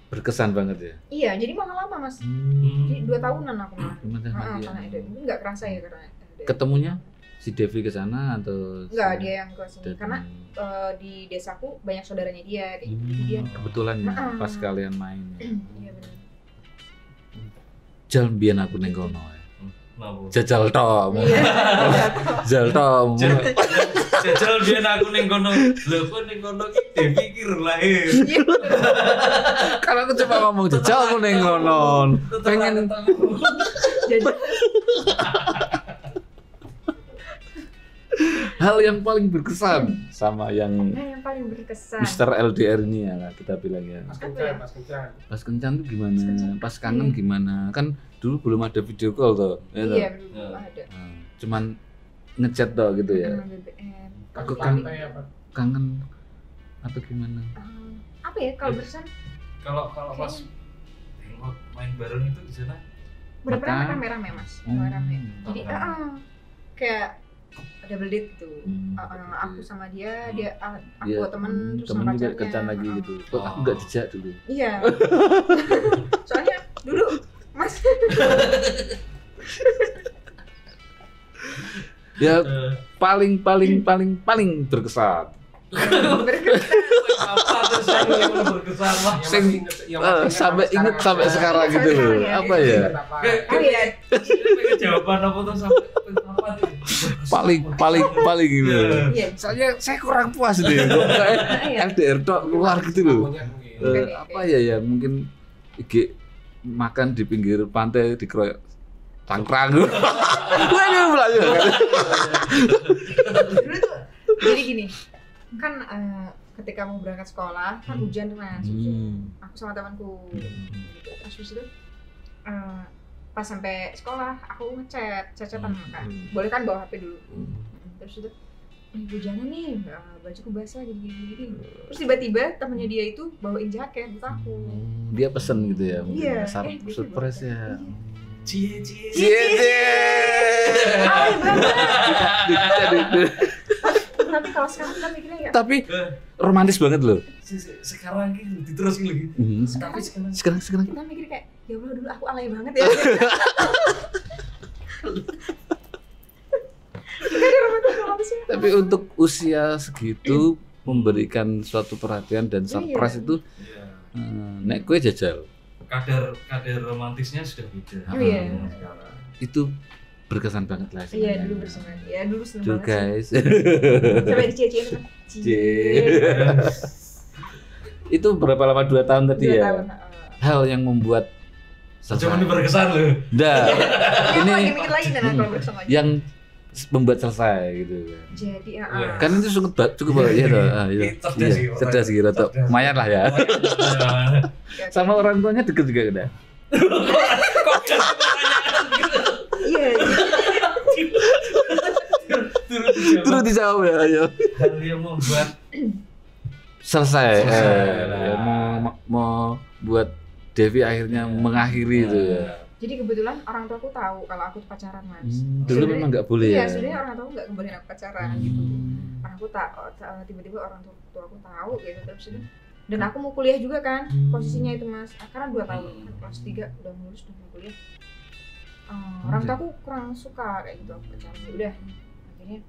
berkesan banget ya. Iya, jadi malah lama Mas. Jadi 2 tahunan aku malah. Gimana dia? Karena itu nggak kerasa ya karena LDR. Ketemunya si Devi ke sana atau Enggak, si- dia yang ke sini. dan- Karena di desaku banyak saudaranya dia kayak gitu. Jadi dia kebetulan ya, Heeh. pas kalian main ya. iya benar. Jal biyen aku ning kono ya. Kenapa? Jajal tok. Iya. Jajal tok. Jajal biyen aku ning kono. Lho kok ning kono ki Devi ki lahir. Iya. Karena aku cuma ngomong jajal aku ning kono. Pengen Jadi hal yang paling berkesan sama yang yang paling berkesan. Mister LDR ini ya kita bilang ya. Pas kencan, pas kencan. Pas kencan tuh gimana? Pas kencan. Pas kangen gimana? Kan dulu belum ada video call tuh. Ya toh? Iya, belum ada. Nah, cuman ngechat toh gitu ya. BBM. Aku Pas kan pantai apa? kangen atau gimana? Apa ya kalau berkesan? Kalau pas hangout main bareng itu di sana Benar-benar Maka- rame-rame Mas. Hmm. Rame. Jadi Rame. kayak double date gitu. Aku sama dia, aku Dia temen terus temen sama juga pacarnya. kencan lagi gitu. Kok aku nggak jejak dulu? Iya. Soalnya dulu Mas Ya paling berkesan. berkesan. apa terus yang berkesan lah. Sing- Yang masih ingat sampai inget sampai sekarang Sampai gitu loh. sekarang ya. Apa ya? Ingat apa? Oh iya. Pengen jawaban apa tuh sampai apa tuh? Paling gitu. Iya. Soalnya saya kurang puas deh. Kok kayak Iya. LDR tok keluar gitu loh. Monyet mungkin. Apa ya mungkin IG makan di pinggir pantai dikeroyok cangkrang. Gue ini belajar kan. Dulu tuh jadi gini. Kan ketika mau berangkat sekolah kan hujan tuh Mas. Aku sama temanku gitu. Terus habis itu pas sampai sekolah aku ngechat, chat-chatan kan. Boleh kan bawa HP dulu. Terus itu hujanan nih, bajuku basah gini. Terus tiba-tiba temennya dia itu bawain jaket buat aku. Dia pesen gitu ya, mungkin Iya, dia surprise bawa. ya. Cie. Alay banget. Tapi kalau sekarang kita mikirnya ya, Tapi romantis banget loh. Sekarang gitu diterusin lagi. Tapi Sekarang kita mikir kayak ya Allah dulu aku alay banget ya. Gak ada romantis-romantisnya. tapi untuk usia segitu memberikan suatu perhatian dan surprise Iya. itu Iya. nek kue jajal kadar romantisnya sudah beda. Oh, iya. Sama sekarang. itu berkesan banget lah. Iya dulu bersama. Ya dulu seneng Tuh banget sih. guys. Sampai dicie-ciein kan. Itu berapa lama 2 tahun tadi 2 ya? tahun. Hal yang membuat Cuma ini berkesan loh. Dah, Ini lagi ini mikir lagi dan kalau bersama. yang membuat selesai gitu kan. Jadi Kan itu cukup banget ya toh. Iya. Cerdas sih, Cerdas gitu toh. cerdas. Lumayan lah ya. Sama orang tuanya deket juga udah. Iya. Terus dijawab ya, ayo. Hal yang membuat Selesai. Selesai. Mau buat Devi akhirnya mengakhiri itu ya. Jadi kebetulan orang tuaku tahu kalau aku tuh pacaran, Mas. Dulu Sebenarnya- memang nggak boleh Iya, ya. sebenarnya orang tua nggak ngebolehin aku pacaran gitu. Aku tiba-tiba orang tua aku tahu gitu terus itu. Dan aku mau kuliah juga kan, posisinya itu Mas. Karena 2 tahun kan kelas 3 udah lulus udah mau kuliah. Orang tua aku kurang suka kayak gitu aku pacaran. Ya udah. Akhirnya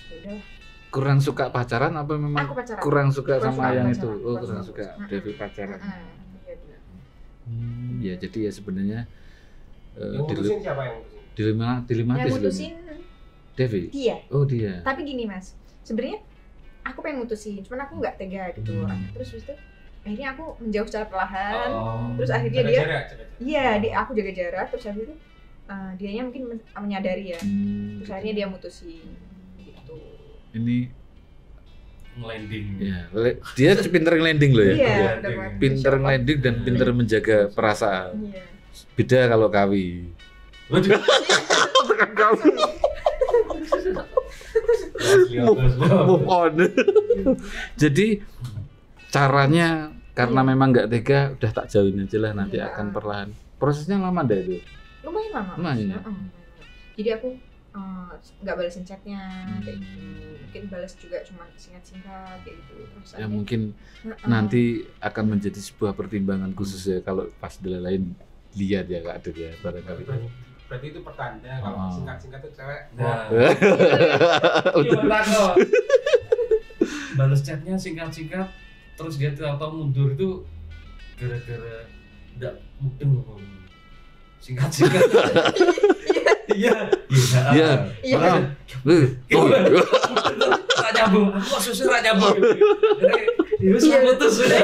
ya udah Kurang suka pacaran apa memang aku pacaran. kurang suka Kurang sama suka yang pacaran. itu? Oh, Kurang kurang suka. suka Devi pacaran. Iya, iya. Ya jadi ya sebenarnya Yang mutusin siapa yang mutusin? dilematis Yang loh. mutusin Devi. dia. Oh dia. Tapi gini Mas, sebenarnya aku pengen mutusin, cuman aku nggak tega gitu orangnya. Terus habis itu akhirnya aku menjauh secara perlahan. Terus akhirnya Jaga dia, jarak, jaga jarak. iya, aku jaga jarak. Terus habis itu dianya mungkin menyadari ya. Terus akhirnya dia mutusin gitu. Ini landing. ya dia pinter landing loh ya. Iya, Iya, udah banget. Pinter Insya Allah. landing dan pinter menjaga perasaan. Iya. Beda kalau kawi. Waduh. Tekan kawi. Move on. Jadi caranya karena Iya. memang nggak tega, udah tak jauhin aja lah nanti Iya. akan perlahan. Prosesnya lama deh itu. Lumayan lama. Lumayan ya? Jadi aku nggak balesin chatnya kayak gitu. Mungkin balas juga cuma singkat-singkat kayak gitu. Terus Ya akhirnya, mungkin heeh. nanti akan menjadi sebuah pertimbangan khusus ya kalau pas lain lihat ya Kak Adit ya barangkali. Berarti itu pertanda kalau Oh. singkat-singkat itu cewek. Nah, Udah. gimana kok? Balas chatnya singkat-singkat, terus dia tahu mundur itu gara-gara nggak mungkin ngomong singkat-singkat. Iya, Iya. Iya. Ah. Oh, Tak nyambung, aku kok susah tak nyambung. Iya, sudah putus sudah.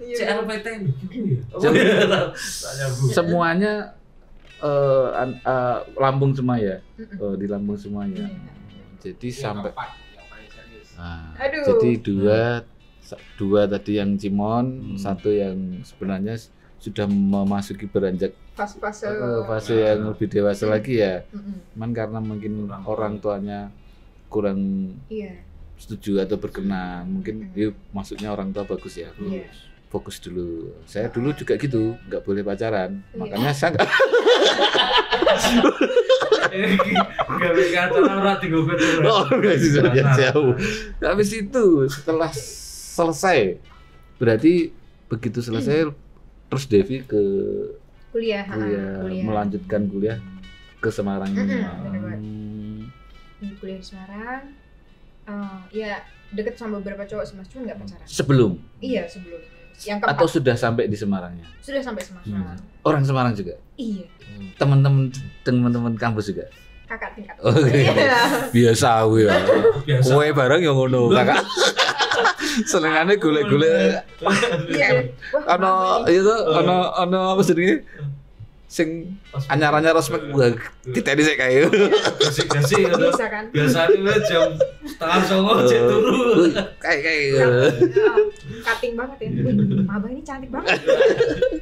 Iya. CLPT. Jam- Tak nyambung. semuanya Lampung semua ya. Mm-mm. Oh, di Lampung semuanya. Iya. Jadi Ini sampai yang keempat, yang paling serius. Nah, Aduh. jadi dua tadi yang Cimon, satu yang sebenarnya sudah memasuki beranjak Fase-fase. fase yang lebih dewasa lagi ya. Mm-mm. Cuman karena mungkin orang tuanya kurang Iya. setuju atau berkenan, mungkin yuk masuknya orang tua bagus ya. Iya. Fokus dulu. Saya dulu juga gitu, nggak boleh pacaran. Iya. Makanya saya nggak Gawe kata ora digowo. Oh, nggak sih, jauh. Habis itu setelah selesai, berarti begitu selesai terus Devi ke Kuliah. kuliah, melanjutkan kuliah ke Semarang ini. Bener banget. Kuliah di Semarang. Ya deket sama beberapa cowok sih Mas, cuma nggak pacaran. Sebelum Iya sebelum. Yang keempat atau sudah sampai di Semarangnya? sudah sampai Semarang. Orang Semarang juga, Iya. teman-teman kampus juga. Kakak tingkat. Oke. Iya. Biasa we ya. Biasa. Kowe bareng yang ngono, Kakak. Senengane golek-golek Iya. Wah, ana mama ini. itu ana apa jenenge sing anyar-anyar ospek gua diteni sik kae. Gasik-gasik ngono. Bisa kan? Biasanya wis jam 8:30 cek turu. Kayak Cutting banget ya. Wih, Maba ini cantik banget.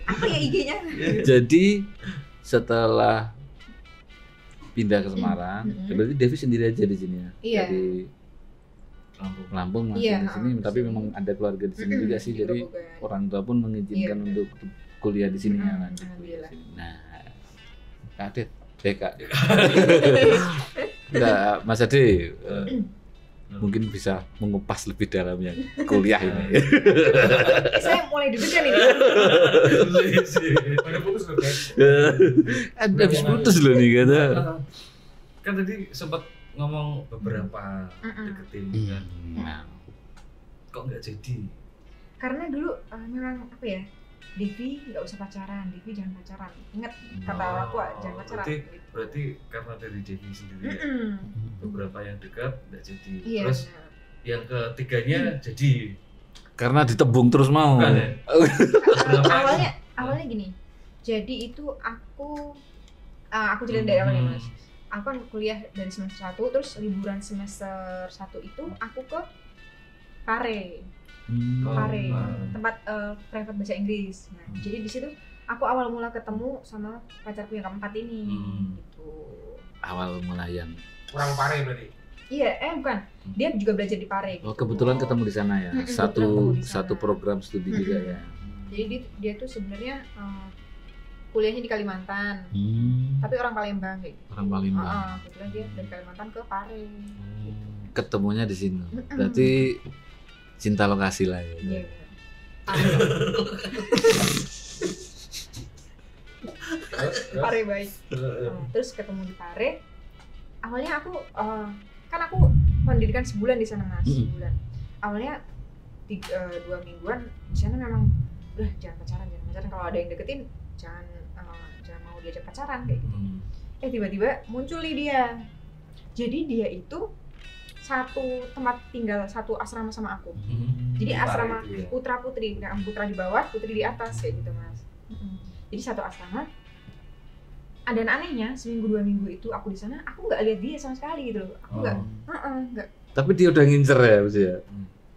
Apa ya IG-nya? Jadi setelah pindah ke Semarang. Berarti Devi sendiri aja di sini ya. Iya. Dari Lampung masih Iya, di sini, tapi sini. memang ada keluarga di sini juga sih. Di Jadi Grobogan. orang tua pun mengizinkan Iya. untuk kuliah di sini ya, lanjut kuliah Alhamdulillah. di sini. Nah, Kak Adit, Kak. Nah, Mas Ade, mungkin bisa mengupas lebih dalam yang kuliah ini. Saya mulai deg-degan ini. Pada putus loh guys. Ada habis putus loh nih kata. Kan tadi sempat ngomong beberapa deketin kan. Nah, Kok nggak jadi? Karena dulu memang apa ya, Devi nggak usah pacaran, Devi jangan pacaran. Ingat kata orang tua, jangan pacaran. Berarti karena dari Devi sendiri ya, beberapa yang dekat nggak jadi. Iya. Terus yang ketiganya jadi. karena ditebung terus mau. Bukan ya? awalnya gini. Jadi itu aku cerita dari awalnya Mas. Aku kan kuliah dari semester 1, terus liburan semester 1 itu aku ke Pare. Pare, tempat private bahasa Inggris. Nah, jadi di situ aku awal mula ketemu sama pacarku yang keempat ini, gitu. Awal mula yang. Kurang pare berarti. Iya, bukan. Dia juga belajar di Pare. Oh, Gitu. kebetulan ketemu di sana ya. Kebetulan ketemu di sana. Satu program studi juga ya. Jadi dia tuh sebenarnya kuliahnya di Kalimantan, tapi orang Palembang kayak gitu. Orang Palembang. Kebetulan dia dari Kalimantan ke Pare. Ketemunya di sini. Berarti cinta lokasi lah ya. Iya. Pare baik. Terus ketemu di Pare. Awalnya aku kan aku pendidikan sebulan di sana Mas, sebulan. Awalnya 2 mingguan di sana memang udah jangan pacaran. Kalau ada yang deketin jangan mau diajak pacaran kayak gitu. Tiba-tiba muncul nih dia. Jadi dia itu satu tempat tinggal, satu asrama sama aku. Jadi asrama putra putri, nah, putra di bawah, putri di atas kayak gitu Mas. Jadi satu asrama. Dan anehnya seminggu 2 minggu itu aku di sana, aku nggak lihat dia sama sekali gitu loh. Aku nggak. Tapi dia udah ngincer ya Mas ya.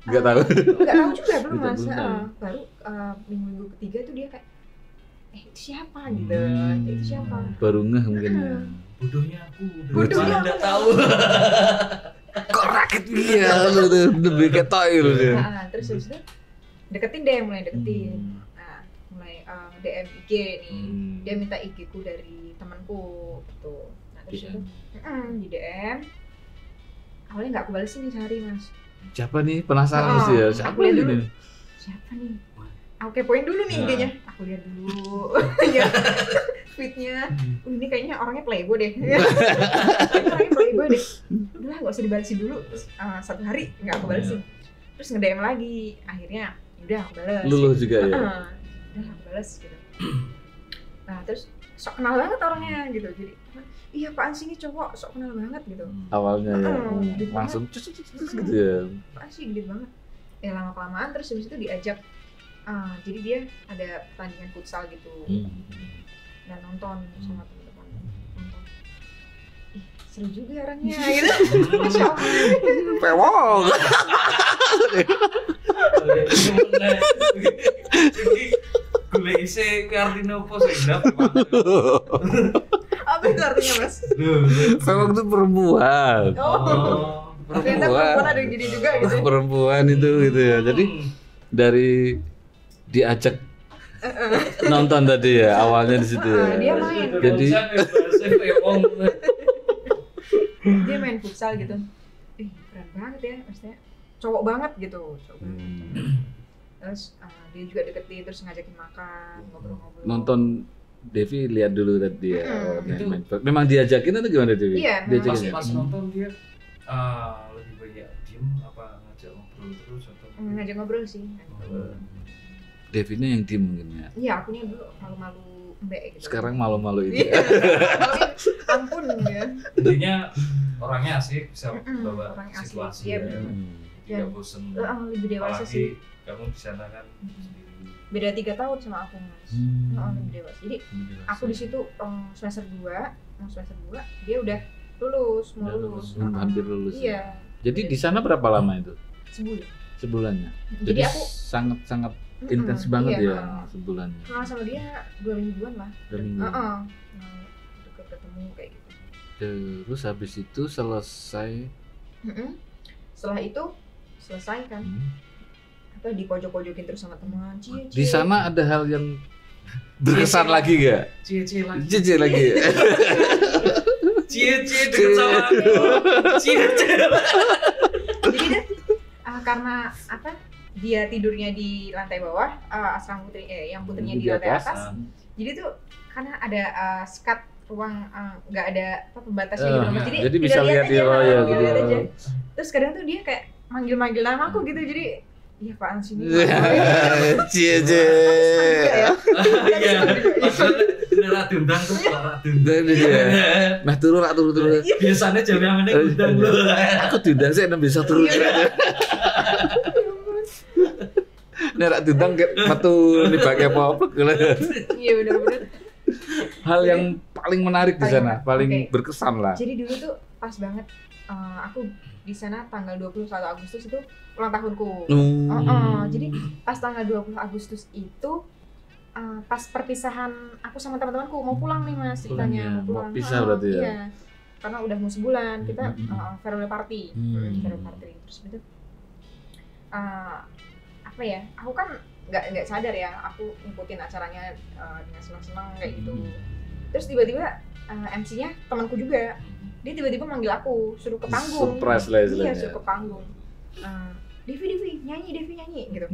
Nggak tahu. Nggak tahu juga belum Nggak Mas. tahu. Baru minggu ketiga tuh dia kayak, itu siapa gitu. Itu siapa? Baru ngeh mungkin ya. Bodohnya aku. Bodohnya Nggak aku. tahu. Kok rakit dia lu tuh lebih ketoy lu dia. Terus habis itu deketin deh, mulai deketin. Nah, mulai DM IG nih. Dia minta IG ku dari temanku gitu. Nah, terus itu di DM. Awalnya nggak aku balesin nih sehari Mas. Siapa nih? Penasaran sih ya. Siapa aku lihat dulu. ini? Siapa nih? Aku kepoin dulu nih IG-nya. Aku lihat dulu. Ya. Tweetnya. Ini kayaknya orangnya playboy deh. Kayaknya orangnya playboy deh. Udah nggak usah dibalesin dulu. 1 hari nggak aku balesin. Terus nge-DM lagi. Akhirnya udah aku balas. Luluh juga ya. Udah aku balas gitu. Nah terus sok kenal banget orangnya gitu. Jadi iya apaan sih ini cowok sok kenal banget gitu. Awalnya ya. Gede Langsung cus gitu ya. Apaan sih gede banget. Ya lama kelamaan terus habis itu diajak. Jadi dia ada pertandingan futsal gitu. Dan nonton sama teman-teman. Nonton. Ih, seru juga orangnya gitu. Masya Allah. Pewong. Gue isi artinya apa sih? Apa itu artinya Mas? Pewong itu perempuan. Oh. Ternyata perempuan ada yang gini juga gitu. Perempuan itu gitu ya. Jadi dari diajak nonton tadi ya awalnya di situ ya. Dia main. Jadi Dia main futsal gitu. Keren banget ya, maksudnya cowok banget gitu. Terus dia juga deketin, terus ngajakin makan, ngobrol-ngobrol. Nonton Devi lihat dulu tadi ya. Memang diajakin atau gimana Devi? Iya, Diajakin. Pas nonton dia lebih banyak diem apa ngajak ngobrol terus atau ngajak ngobrol sih. Devinya yang diem mungkin ya. Iya, akunya dulu malu-malu mbak gitu. Sekarang malu-malu itu. Ampun ya. intinya orangnya asik, bisa bawa orangnya asik, situasi iya, ya. bener. Tidak bosen. Lebih dewasa Apalagi sih. kamu di sana kan sendiri. Beda 3 tahun sama aku Mas. Lebih dewasa. Jadi aku di situ semester 2 dia udah lulus, mau lulus. Hampir lulus. Iya. Jadi di sana berapa lama itu? Sebulan. Sebulannya. Jadi aku sangat intens banget iya. ya sebulannya. Kenal sama dia 2 mingguan lah. 2 minggu. Deket ketemu kayak gitu. Terus habis itu selesai. Setelah itu selesai kan, apa dipojok-pojokin terus sama teman. Di sana ada hal yang berkesan lagi gak? Cie lagi. Cie lagi. Cie deket sama aku. Cie. Jadi deh, karena apa? Dia tidurnya di lantai bawah, asrama putri, yang putrinya di lantai atas. Jadi tuh karena ada sekat ruang, nggak ada apa pembatasnya gitu loh. Jadi bisa lihat aja, ya gitu. gitu. Aja. Terus kadang tuh dia kayak manggil-manggil nama aku gitu, jadi iya apaan sih ini? Cie. Iya. Beneran diundang tuh Pak diundang. Nah turu. Biasanya jam yang ini undang lu. Aku diundang sih 6 bisa turu. Nek diundang kayak metu nibake apa-apa. Iya benar-benar. Hal yang paling menarik di sana, paling Oke. berkesan lah. Jadi dulu tuh pas banget, aku di sana tanggal 21 Agustus itu ulang tahunku. Jadi pas tanggal 20 Agustus itu pas perpisahan aku sama teman-temanku mau pulang nih Mas ceritanya, Mau pisah berarti ya? Iya. Karena udah mau sebulan kita farewell party. Farewell party. Terus itu apa ya? Aku kan nggak sadar ya, aku ngikutin acaranya dengan senang-senang kayak gitu. Terus tiba-tiba MC-nya temanku juga, dia tiba-tiba manggil aku, suruh ke panggung. Surprise lah istilahnya. Iya, suruh ke panggung. Devi nyanyi gitu.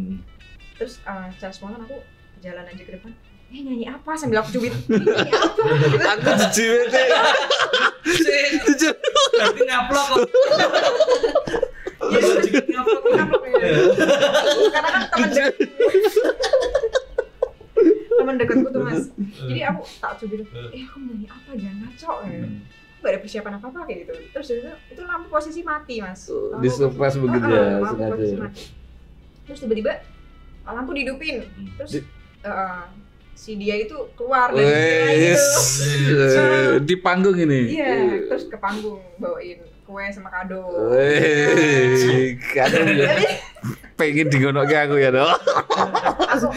Terus secara spontan aku jalan aja ke depan. Nyanyi apa? Sambil aku cubit. Nyanyi apa? Aku jujur deh. Jujur. Berarti ngaplok kok. Iya, ngaplok ya. Karena kan teman dekatku tuh Mas. Jadi aku tak cubit. Aku mau nyanyi apa? Jangan ngaco ya. Gak ada persiapan apa-apa kayak gitu. Terus itu lampu posisi mati Mas. Di surprise begitu ya, lampu posisi sengaja. mati. Terus tiba-tiba lampu dihidupin. Terus si dia itu keluar dari Wes, di panggung ini. Iya, terus ke panggung bawain kue sama kado. Wes, kado ya. Pengen digonokke aku ya, Dok. Aku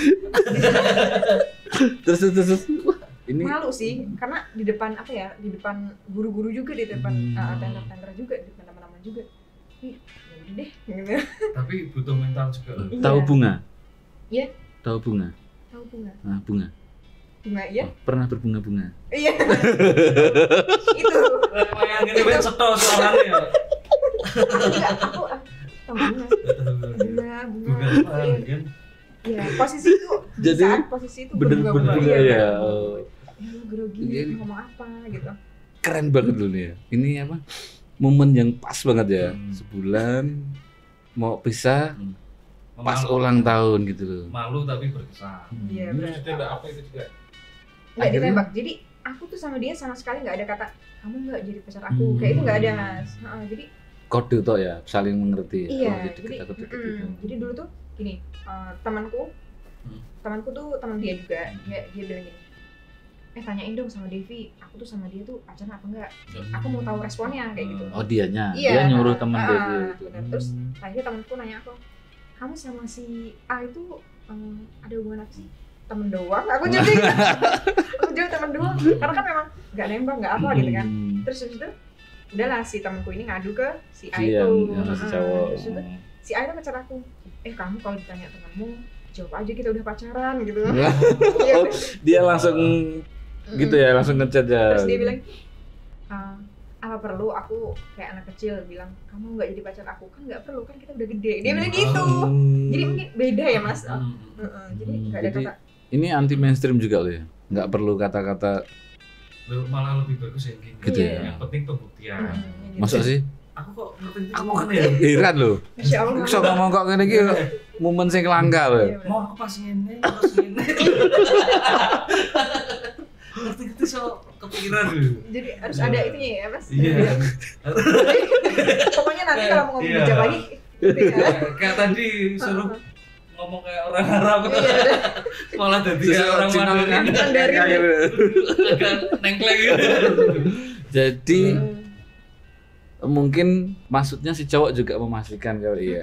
Terus. Ini malu sih, karena di depan apa ya, di depan guru-guru juga, di depan tender-tender juga, di depan teman-teman juga. Ih, yaudah deh, gitu. Tapi butuh mental juga. tahu bunga? Iya. Tahu bunga? Tahu bunga? Nah, bunga. Bunga iya? Pernah berbunga-bunga? Iya. Itu. Yang ini ben seto suaranya ya. Enggak, aku tahu bunga. Bunga. Kan. Iya, posisi itu di Jadi, saat posisi itu bener-bener berbunga-bunga. ya. Iya. Oh. Ya lu grogi, Jadi- ngomong apa gitu. Keren banget dulu nih ya. Ini apa? Momen yang pas banget ya. Sebulan mau pisah pas Malu. ulang tahun gitu loh. Malu tapi berkesan. Iya, Terus benar. ditembak apa itu juga? Nggak Akhirnya- ditembak. Jadi aku tuh sama dia sama sekali nggak ada kata kamu nggak jadi pacar aku. Kayak itu nggak ada Mas. Jadi Kode toh ya, saling mengerti ya. iya. Oh, deket Jadi aku deket gitu. jadi dulu tuh gini, temanku tuh teman dia juga. Dia bilang gini, tanyain dong sama Devi, aku tuh sama dia tuh pacaran apa enggak? Aku mau tahu responnya kayak gitu. Oh, dianya. Iya. Dia nyuruh teman dia gitu. Benar. Terus akhirnya temanku nanya aku, kamu sama si A itu ada hubungan apa sih? Temen doang. Aku jadi temen doang. Karena kan memang nggak nembak nggak apa gitu kan. Terus habis itu udahlah si temanku ini ngadu ke si A Iya, itu. yang si cowok. Terus itu si A itu ngecat aku, kamu kalau ditanya temanmu jawab aja kita udah pacaran gitu. Iya. Oh, dia langsung gitu ya, langsung ngechat ya. Terus dia bilang, apa perlu aku kayak anak kecil bilang kamu nggak jadi pacar aku? Kan nggak perlu, kan kita udah gede. Dia bilang gitu. Jadi mungkin beda ya Mas. Jadi nggak ada Jadi, kata. Ini anti mainstream juga loh ya. Nggak perlu kata-kata Lu malah lebih bagus yang gini. Gitu ya. Yang penting pembuktian. Gitu. masuk sih. Aku kok ngerti Aku ngomong ya. heran loh. Masya Allah. Bisa ngomong kok ngene iki momen sing langka loh. Iya, bener. Mau aku pas ngene, terus ngene. Ngerti-ngerti so kepikiran dulu. Jadi harus ada itunya ya Mas. Iya. Pokoknya nanti kalau mau ngomong Iya. bijak lagi. Gitu ya. Kayak tadi suruh ngomong kayak orang Arab. Iya. Malah jadi Sesuai orang original Mandarin. Mandarin. Agak nengkleng gitu. Jadi mungkin maksudnya si cowok juga memastikan kali ya.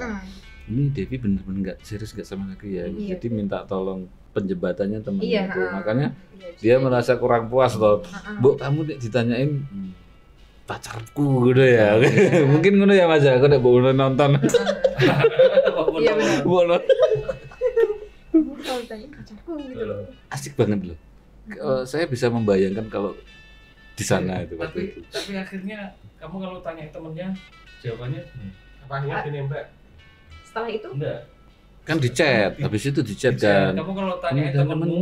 Ini Devi bener-bener nggak serius nggak sama aku ya. Iya. Jadi minta tolong penjebatannya temennya Iya. itu. Makanya Iya, dia jadi- merasa kurang puas loh. Heeh. Bu, kamu ditanyain pacarku gitu ya. Mungkin ngono ya Mas, aku udah mau nonton. Iya benar. Mau Kalau tanya pacarku gitu loh. asik banget loh. Saya bisa membayangkan kalau di sana itu waktu itu. Tapi akhirnya kamu kalau tanya temennya jawabannya Apanya gini Mbak? Setelah itu enggak. Kan di chat, habis itu di chat kan. Kamu kalau tanya Ini udah temenmu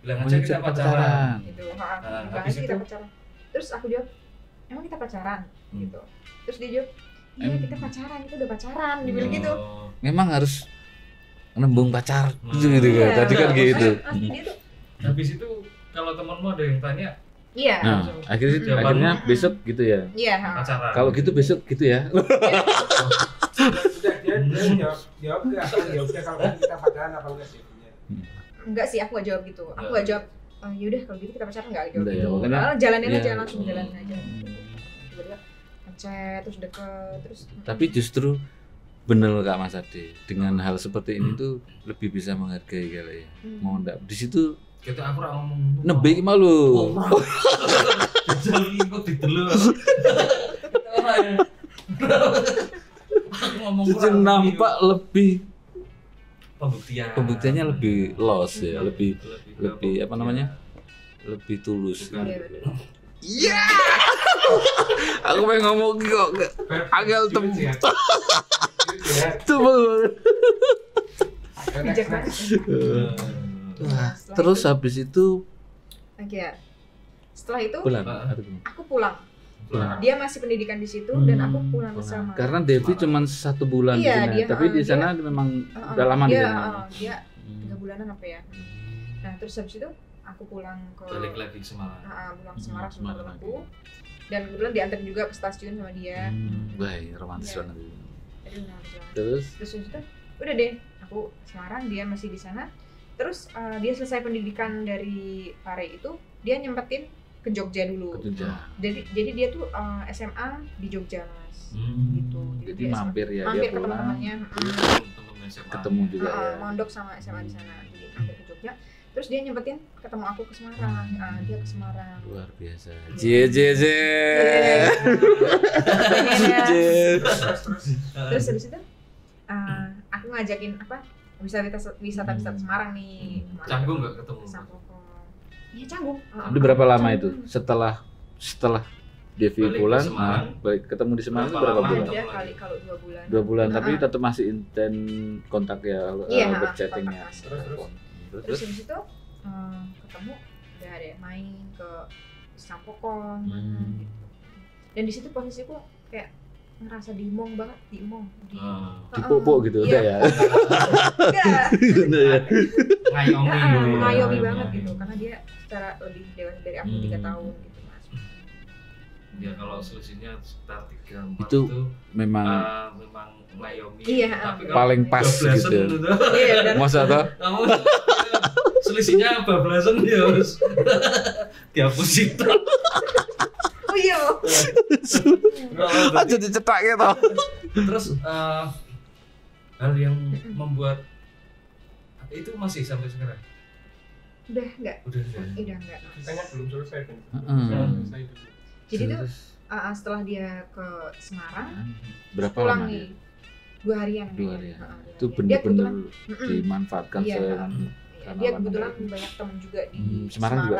bilang aja Mau kita chat pacaran. gitu. Nah, Bilang habis aja kita itu? pacaran. Terus aku jawab, emang kita pacaran gitu. Terus dia jawab, iya kita pacaran, itu udah pacaran, dia bilang gitu. Oh. Memang harus nembung pacar gitu kan. Iya, Tadi kan benar. gitu. Pasti dia tuh, Habis itu kalau temenmu ada yang tanya iya. Nah, akhirnya besok gitu ya. Iya. pacaran. Kalau gitu besok gitu ya. Sudah dia jawab enggak? Jawabnya kalau kita pacaran apa enggak sih? Enggak sih, aku gak jawab gitu. Aku gak jawab, yaudah kalau gitu kita pacaran, gak jawab Udah ya, gitu. makanya- Malah jalanin iya. aja, langsung jalanin aja. Tiba-tiba ngechat, terus deket, terus Tapi justru bener Kak Mas Ade, dengan hal seperti ini tuh lebih bisa menghargai kali ya. Mau ndak di situ Gitu aku ora ngomong. nebik malu. Jadi kok didelok. Ora ya. Aku ngomong Justru nampak lebih pembuktiannya lebih loss ya, lebih apa namanya? Lebih tulus. Iya, bener. Iya. Aku pengen ngomong kok agak temu. Coba. Bijak banget. Wah, terus habis itu Oke ya. Setelah itu pulang. aku pulang. Pulang. Dia masih pendidikan di situ dan aku pulang ke sama. Karena Devi cuma 1 bulan di Iya, sana, dia, tapi di sana memang udah lama di dia, sana. dia 3 bulanan apa ya. Nah terus habis itu aku pulang ke balik lagi ke Semarang. pulang ke Semarang sama Semarang temanku. Dan kebetulan diantar juga ke stasiun sama dia. Wah, romantis Iya. banget. Jadi udah jalan. Terus Terus habis itu udah deh, aku Semarang, dia masih di sana. Terus dia selesai pendidikan dari Pare itu, dia nyempetin ke Jogja dulu. ke Jogja. Jadi dia tuh SMA di Jogja Mas. Gitu. Jadi dia mampir ya mampir dia ke pulang. teman-temannya. Temen-temen SMA. Ketemu juga ya. Mondok sama SMA di sana. Jadi mampir ke Jogja. Terus dia nyempetin ketemu aku ke Semarang. Dia ke Semarang. Luar biasa. Cie. Pengen ya. Terus Terus habis itu aku ngajakin wisata Semarang nih. Kemana? Canggung nggak ketemu? Sampokong. Iya canggung. Itu berapa lama Canggung. itu? Setelah Devi Balik ke pulang, Semarang. balik ketemu di Semarang itu Berapa berapa lama? bulan? Ada kali kalau 2 bulan. 2 bulan, tapi Ah. tetap masih intent kontak ya, Iya, berchattingnya. kontak masih. Terus Terus habis itu ketemu udah ada main ke Sampokong mana gitu. Dan di situ posisiku kayak ngerasa diemong banget, diemong. dipupuk gitu udah ya. Enggak. Udah ya. Ngayomi. Mengayomi banget gitu karena dia secara lebih dewasa dari aku 3 tahun gitu Mas. Ya kalau selisihnya sekitar 3-4 Itu memang memang ngayomi. Iya, Tapi kalau paling pas bablasan gitu. udah. Iya dan Masa toh? Kamu selisihnya bablasan ya harus dihapus itu. oh iya. Aja dicetak gitu. Terus hal yang membuat itu masih sampai sekarang Udah enggak? udah enggak. Udah enggak. Mas. Ceritanya belum selesai kan? Heeh. Selesai dulu. Jadi tuh Terus setelah dia ke Semarang berapa pulang lama nih dia? 2 harian. 2 hari. Heeh, 2 Itu harian. Dia kebetulan bener-bener dimanfaatkan Iya, se iya, dia kebetulan banyak temen juga di Semarang juga?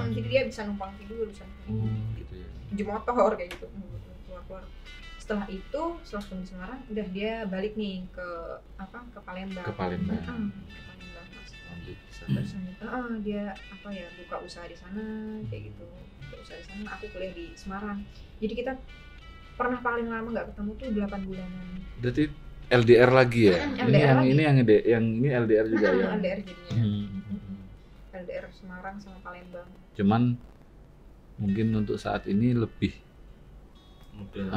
Jadi dia bisa numpang tidur, bisa numpang gitu ya. pinjem motor kayak gitu. Keluar. Setelah itu, setelah ketemu di Semarang, udah dia balik nih ke Palembang. Ke Palembang. Ke Palembang. Mas. Lanjut ke sana. Terus dia buka usaha di sana kayak gitu. Buka usaha di sana, aku kuliah di Semarang. Jadi kita pernah paling lama nggak ketemu tuh 8 bulanan. Berarti LDR lagi ya? LDR lagi. Ini yang ini LDR juga ya. LDR jadinya. Hmm. LDR Semarang sama Palembang. Cuman mungkin untuk saat ini lebih mudah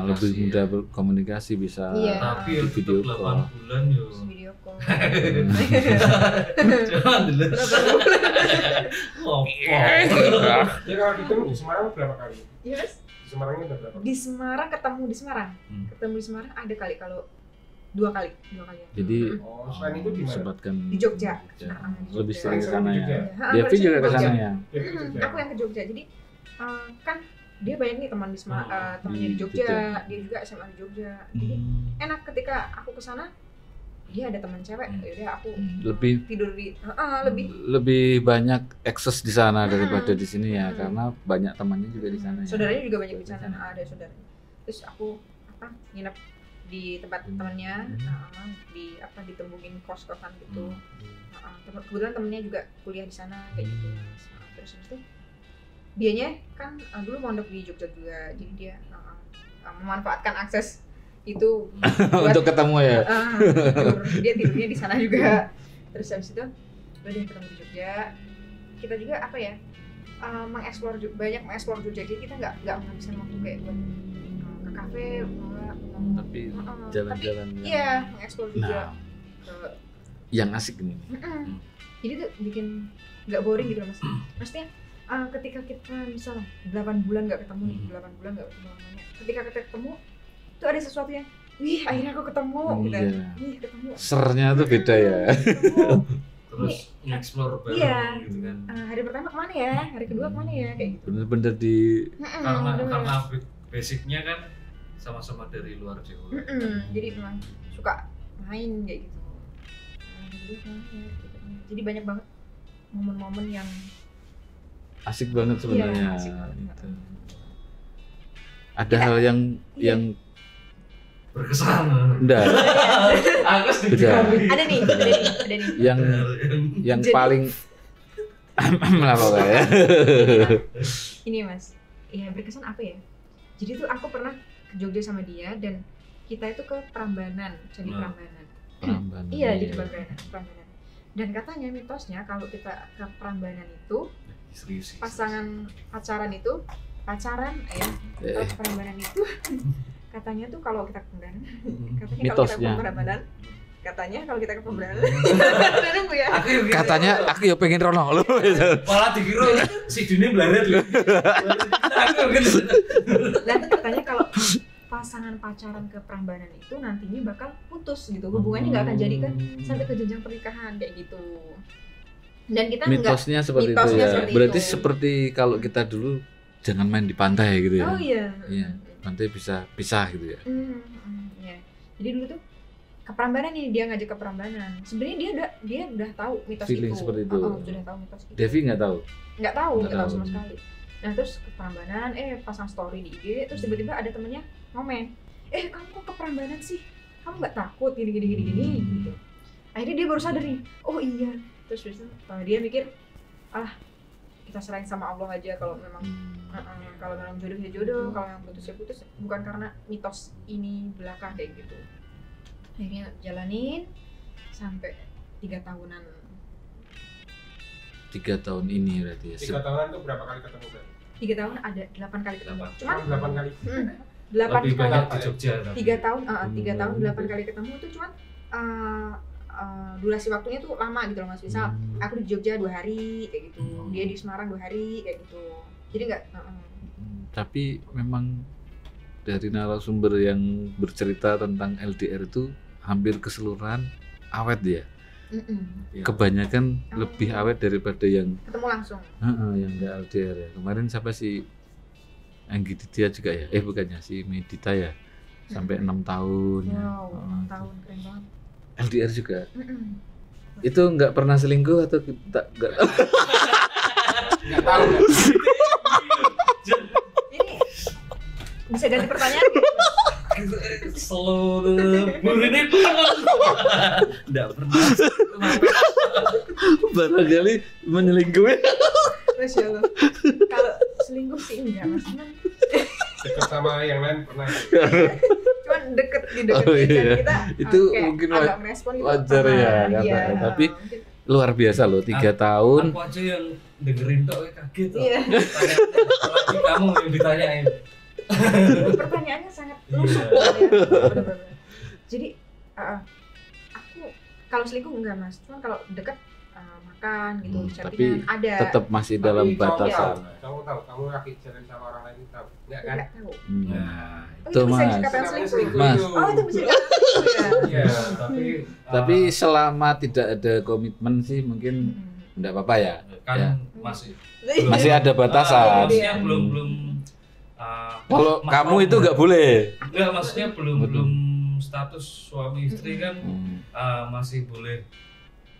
lebih komunikasi mudah ya. berkomunikasi bisa Iya. Tapi ya Di video tetap call. 8 bulan yo. Terus video call. Jangan dulu. Jadi kalau ketemu di Semarang berapa kali? Yes. Di Semarangnya udah berapa? Di Semarang ketemu di Semarang. Ketemu di Semarang ada kali kalau 2 kali. jadi Oh, selain itu di mana? sebatkan Di Jogja. Jogja. Nah, di Lebih Jogja. sering ke sana Jogja. ya. Ha, Devi pada juga ke Jogja. sana ya. Jadi ke Jogja. Aku yang ke Jogja. Jadi kan dia banyak nih teman temannya di Jogja, dia juga SMA di Jogja. Jadi enak ketika aku kesana, dia ada teman cewek, yaudah aku lebih tidur di lebih banyak akses di sana daripada di sini ya, karena banyak temannya juga di sana. Saudaranya juga banyak di sana, ada saudaranya. Terus aku nginep di tempat temannya, ditembungin kos-kosan gitu. Kebetulan temennya juga kuliah di sana kayak gitu. Terus habis itu dianya kan dulu mondok di Jogja juga, jadi dia memanfaatkan akses itu untuk ketemu ya. Dia tidurnya di sana juga. Terus habis itu udah ketemu di Jogja. Kita juga banyak mengeksplor Jogja, jadi kita nggak menghabiskan waktu kayak buat ke kafe, tapi jalan-jalan. Iya, mengeksplor Jogja. Yang asik nih. Jadi tuh bikin nggak boring gitu Mas. Maksudnya ketika kita misalnya 8 bulan nggak ketemu nih, 8 bulan nggak ketemu namanya. Ketika kita ketemu, tuh ada sesuatu yang, wih akhirnya aku ketemu, gitu. Wih ketemu. Sernya tuh beda ya. Terus nge-explore bareng gitu kan. Hari pertama kemana ya, hari kedua kemana ya, kayak gitu. Bener-bener di. Karena basicnya kan sama-sama dari luar Jawa. Jadi memang suka main kayak gitu. Jadi banyak banget momen-momen yang asik banget sebenarnya. Asik banget. Gitu. Ada hal yang berkesan. Enggak. Aku Beda. Ada nih. Yang paling apa ya? Ini Mas. Ya berkesan apa ya? Jadi tuh aku pernah ke Jogja sama dia dan kita itu ke Prambanan, Candi Prambanan. Iya, di Prambanan. Dan katanya mitosnya kalau kita ke Prambanan itu pasangan pacaran ya, kalau ke Prambanan itu katanya tuh kalau kita ke Prambanan, katanya kalau kita ke Prambanan, nunggu ya. Katanya aku ya pengen rono loh. Malah dikira si Dini blaret loh. Nah katanya kalau pasangan pacaran ke Prambanan itu nantinya bakal putus gitu, hubungannya nggak akan jadi kan sampai ke jenjang pernikahan kayak gitu. Dan kita mitosnya seperti itu ya. Berarti seperti kalau kita dulu jangan main di pantai gitu ya. Oh iya. Iya, pantai bisa pisah gitu ya. Iya. Jadi dulu tuh ke Prambanan nih, dia ngajak ke Prambanan. Sebenarnya dia udah tahu mitos feeling itu. Seperti itu. Sudah tahu mitos itu. Devi nggak tahu. Nggak tahu sama sekali. Nah terus ke Prambanan, pasang story di IG, terus tiba-tiba ada temennya ngomen, kamu kok ke Prambanan sih? Kamu nggak takut gini gitu. Akhirnya dia baru sadar nih, oh iya. Terus dia mikir, kita serahin sama Allah aja, kalau memang jodoh ya jodoh, kalau yang putus ya putus, bukan karena mitos ini belaka kayak gitu. Akhirnya jalanin sampai 3 tahunan. 3 tahun ini berarti ya. 3 tahunan itu berapa kali ketemu berarti? 3 tahun ada 8 kali ketemu. Cuma 8 kali. 8 lebih kali banyak di Jogja. 3 tahun 8 kali ketemu itu cuman durasi waktunya tuh lama gitu loh Mas. Misal aku di Jogja 2 hari kayak gitu, dia di Semarang 2 hari kayak gitu. Jadi enggak tapi memang dari narasumber yang bercerita tentang LDR itu hampir keseluruhan awet dia. Kebanyakan lebih awet daripada yang ketemu langsung. Yang enggak LDR ya. Kemarin siapa sih Anggi Ditya juga ya? Bukannya si Medita ya? Sampai 6 tahun. Wow, 6 tahun keren banget. LDR juga. Itu nggak pernah selingkuh atau enggak tahu. Ini bisa ganti pertanyaan gitu. Seluruh ini enggak pernah. Barangkali menyelingkuhi. Masya Allah. Kalau selingkuh sih enggak Mas. Deket sama yang lain pernah. Cuman dideketin dan kita itu mungkin agak merespon gitu. Wajar ya, tapi luar biasa loh 3 tahun. Aku aja yang dengerin tok kaget tuh. Iya. Apalagi kamu yang ditanyain. Pertanyaannya sangat lusuh ya. Jadi aku kalau selingkuh enggak Mas, cuma kalau deket makan gitu, tapi ada. Tetap masih dalam batasan. Kamu tahu, kamu lagi jalan sama orang lain tahu, enggak kan? Enggak tahu. Nah, Oh, itu bisa Mas. dikatakan selingkuh. Mas. Oh, itu bisa dikatakan selingkuh ya. Iya, Tapi selama tidak ada komitmen sih mungkin enggak apa-apa ya. Kan Ya. masih Masih ada batasan. maksudnya belum Kalau Mas kamu Om. itu nggak boleh. Enggak, maksudnya belum Betul. status suami istri kan masih boleh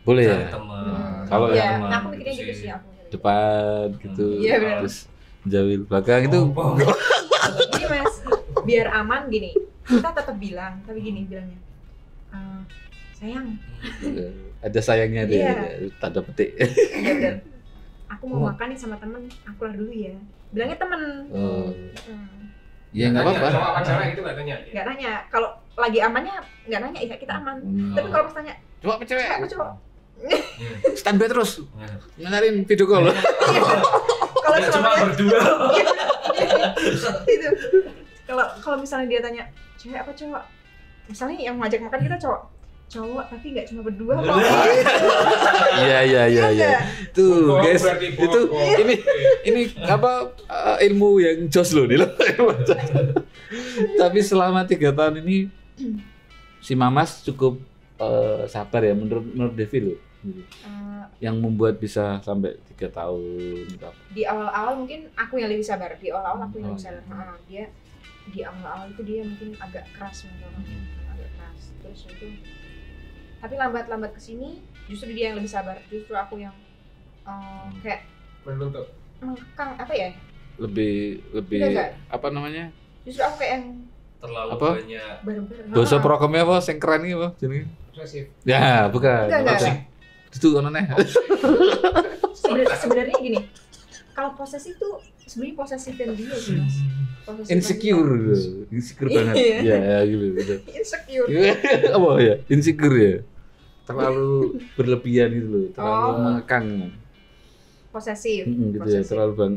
Boleh cari ya. teman. Kalau ya, yang nah, aku mikirnya gitu sih aku. Depan gitu, Iya, benar. terus jauh belakang itu. Oh, Gini Mas, biar aman gini. Kita tetap bilang, tapi gini bilangnya. Sayang, Ada sayangnya deh, Iya. tanda petik. iya benar. Aku mau makan nih sama temen, aku keluar dulu ya. Bilangnya temen. Oh. Hmm. Ya nggak apa-apa. Cowok apa cewek itu nggak tanya. Nggak nanya. Kalau lagi amannya nggak nanya, iya kita aman. Tapi kalau pas tanya, Coba apa cewek? aku cowok. Standby terus. Ngajarin video call. Kalau Nggak cuma suaminya berdua. itu. Kalau misalnya dia tanya, cewek apa cowok? Misalnya yang ngajak makan kita cowok tapi nggak cuma berdua kok. Iya. Iya. Tuh Bohong guys, berarti itu bohong. ini apa ilmu yang jos loh nih loh. Tapi selama 3 tahun ini si Mamas cukup sabar ya menurut Devi loh. Yang membuat bisa sampai 3 tahun gitu. Di awal-awal mungkin aku yang lebih sabar. Di awal-awal aku yang lebih sabar. Dia di awal-awal itu dia mungkin agak keras mungkin agak keras. Terus itu tapi lambat-lambat kesini justru dia yang lebih sabar. Justru aku yang kayak Menuntut. mengkang apa ya? Lebih Enggak. apa namanya? Justru aku kayak yang Terlalu Apa? banyak. bareng-bareng. Dosa prokemnya apa? Sing keren iki apa jenenge? Posesif. Ya, bukan. Enggak. Itu ono neh. Sebenarnya gini. Kalau posesif tuh sebenarnya posesif yang dia sih Mas. Posesif Insecure banget. Iya. Ya, gitu. Insecure. Apa ya? Insecure ya. Terlalu berlebihan gitu loh, terlalu Oh. mengekang. Posesif. Gitu ya, Posesif.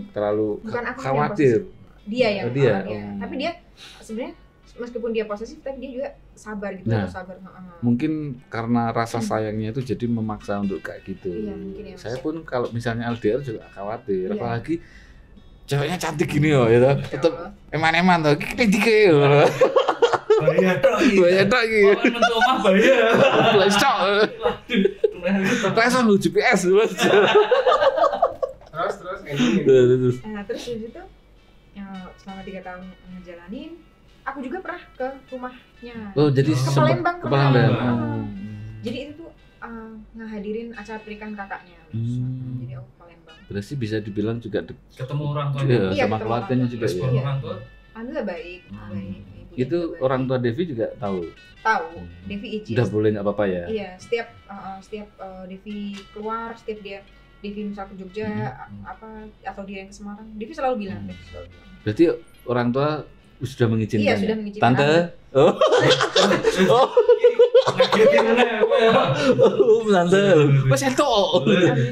terlalu Bukan aku yang khawatir. Dia yang Oh, dia. dia. Oh. Tapi dia sebenarnya meskipun dia posesif tapi dia juga sabar gitu. Nah. Sabar. Mungkin karena rasa sayangnya itu jadi memaksa untuk kayak gitu. Iya, mungkin ya, Mas. Saya pun kalau misalnya LDR juga khawatir, Iya. apalagi ceweknya cantik gini loh, ya toh. Tetep eman-eman tuh, kayak dike yo. Bahaya tok iki. Bahaya tok iki. Pokoknya mentu omah bahaya. Let's talk. Waduh. Langsung lu GPS. Terus endingnya. Terus. Nah, terus dari situ ya, selama 3 tahun ngejalanin, aku juga pernah ke rumahnya. Oh, jadi Ke sempat Palembang, ke Palembang. Palembang. Oh. Jadi itu tuh ngehadirin acara pernikahan kakaknya. Hmm. Jadi aku ke Palembang. Berarti bisa dibilang juga Ketemu orang tua. iya, Iya, sama ketemu keluarganya orang juga Respon ya. Iya. orang tua. Alhamdulillah baik, Hmm. baik. Ibunya Itu juga baik. orang tua Devi juga tahu. Tahu, Devi izin. Udah boleh nggak apa-apa ya? Iya, setiap Devi keluar, setiap Devi misal ke Jogja apa atau dia yang ke Semarang, Devi selalu bilang, Devi selalu bilang. Berarti orang tua sudah mengizinkan. Iya, ya? sudah mengizinkan. Tante. Oh. Oh. Ngagetin mana aku ya. Oh, tante. Mas Ento.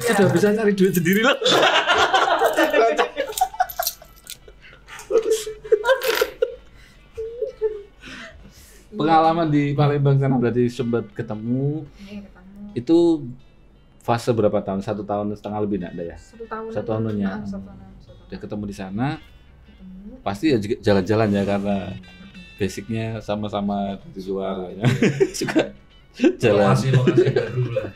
Sudah bisa cari duit sendiri loh. Pengalaman di Palembang sana berarti sempat ketemu. Iya, ketemu. Itu fase berapa tahun? 1,5 tahun lebih enggak ada ya? 1 tahun. 1 tahunan ya? Nah, 1 tahun. Udah ketemu di sana, Ketemu. pasti ya juga jalan-jalan ya karena basicnya sama-sama di luar ya. Suka jalan. Lokasi baru lah.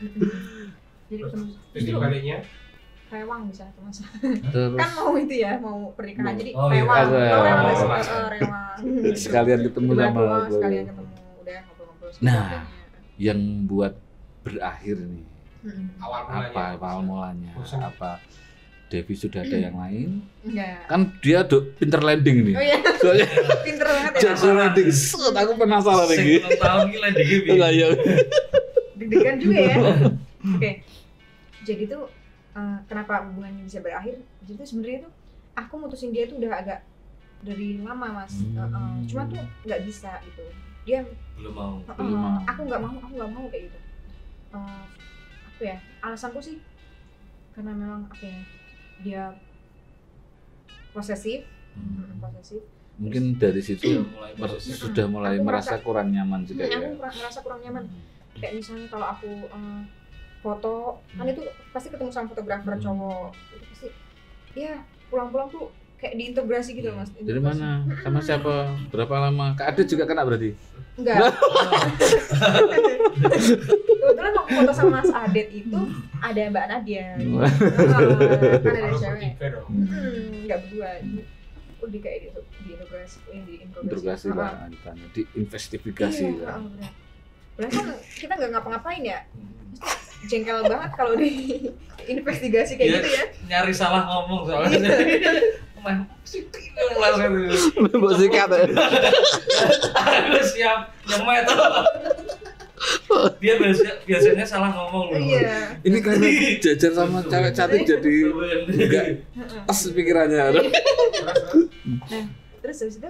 Jadi ketemu. Terus di Justru baliknya Rewang bisa tuh Mas. Terus Kan mau itu ya, mau pernikahan. Jadi Oh, iya. Rewang. Rewang. Tahu Rewang, Oh. Mas? Rewang. sekalian ketemu Di sama Batu, keluarga. sekalian ketemu, udah ngobrol-ngobrol sama Nah. keluarganya. Yang buat berakhir nih Mm-mm. awal mulanya. apa awal mulanya Bosan. apa Devi sudah ada yang lain Enggak. kan dia pinter landing nih Oh iya, soalnya pinter banget ya. jago landing set aku penasaran lagi Sing ulang tahun ki landinge piye? enggak ya Deg-degan juga ya. Oke. Jadi tuh kenapa hubungannya bisa berakhir? Jadi tuh sebenarnya tuh aku mutusin dia tuh udah agak dari lama Mas. Cuma tuh nggak bisa gitu. Dia Belum mau. Belum mau. aku nggak mau kayak gitu. Apa ya? Alasanku sih karena memang apa ya? Dia posesif, posesif. mungkin dari situ Mulai posesif. sudah mulai Aku merasa kurang nyaman juga ya Aku ngerasa kurang nyaman. Kayak misalnya kalau aku foto, kan itu pasti ketemu sama fotografer cowok. Itu pasti, ya pulang-pulang tuh kayak diintegrasi gitu loh Mas. dari Integrasi. mana sama siapa berapa lama Kak Adit juga kena berarti Enggak. Kebetulan waktu foto sama Mas Adet itu ada Mbak Nadia. Kan ada cewek. tiga dong. Enggak berdua. di kayak di interogasi, di interogasi lah, ditanya, diinvestigasi iya, lah. benar. Padahal kan kita nggak ngapa-ngapain ya, jengkel banget kalau di investigasi kayak gitu ya. Nyari salah ngomong soalnya. Mah sitik langsung. Mbok sikat. Aku siap nyemet. Dia biasanya salah ngomong loh. Iya. Ini karena jajar sama cewek cantik jadi enggak pas pikirannya. Nah, terus habis itu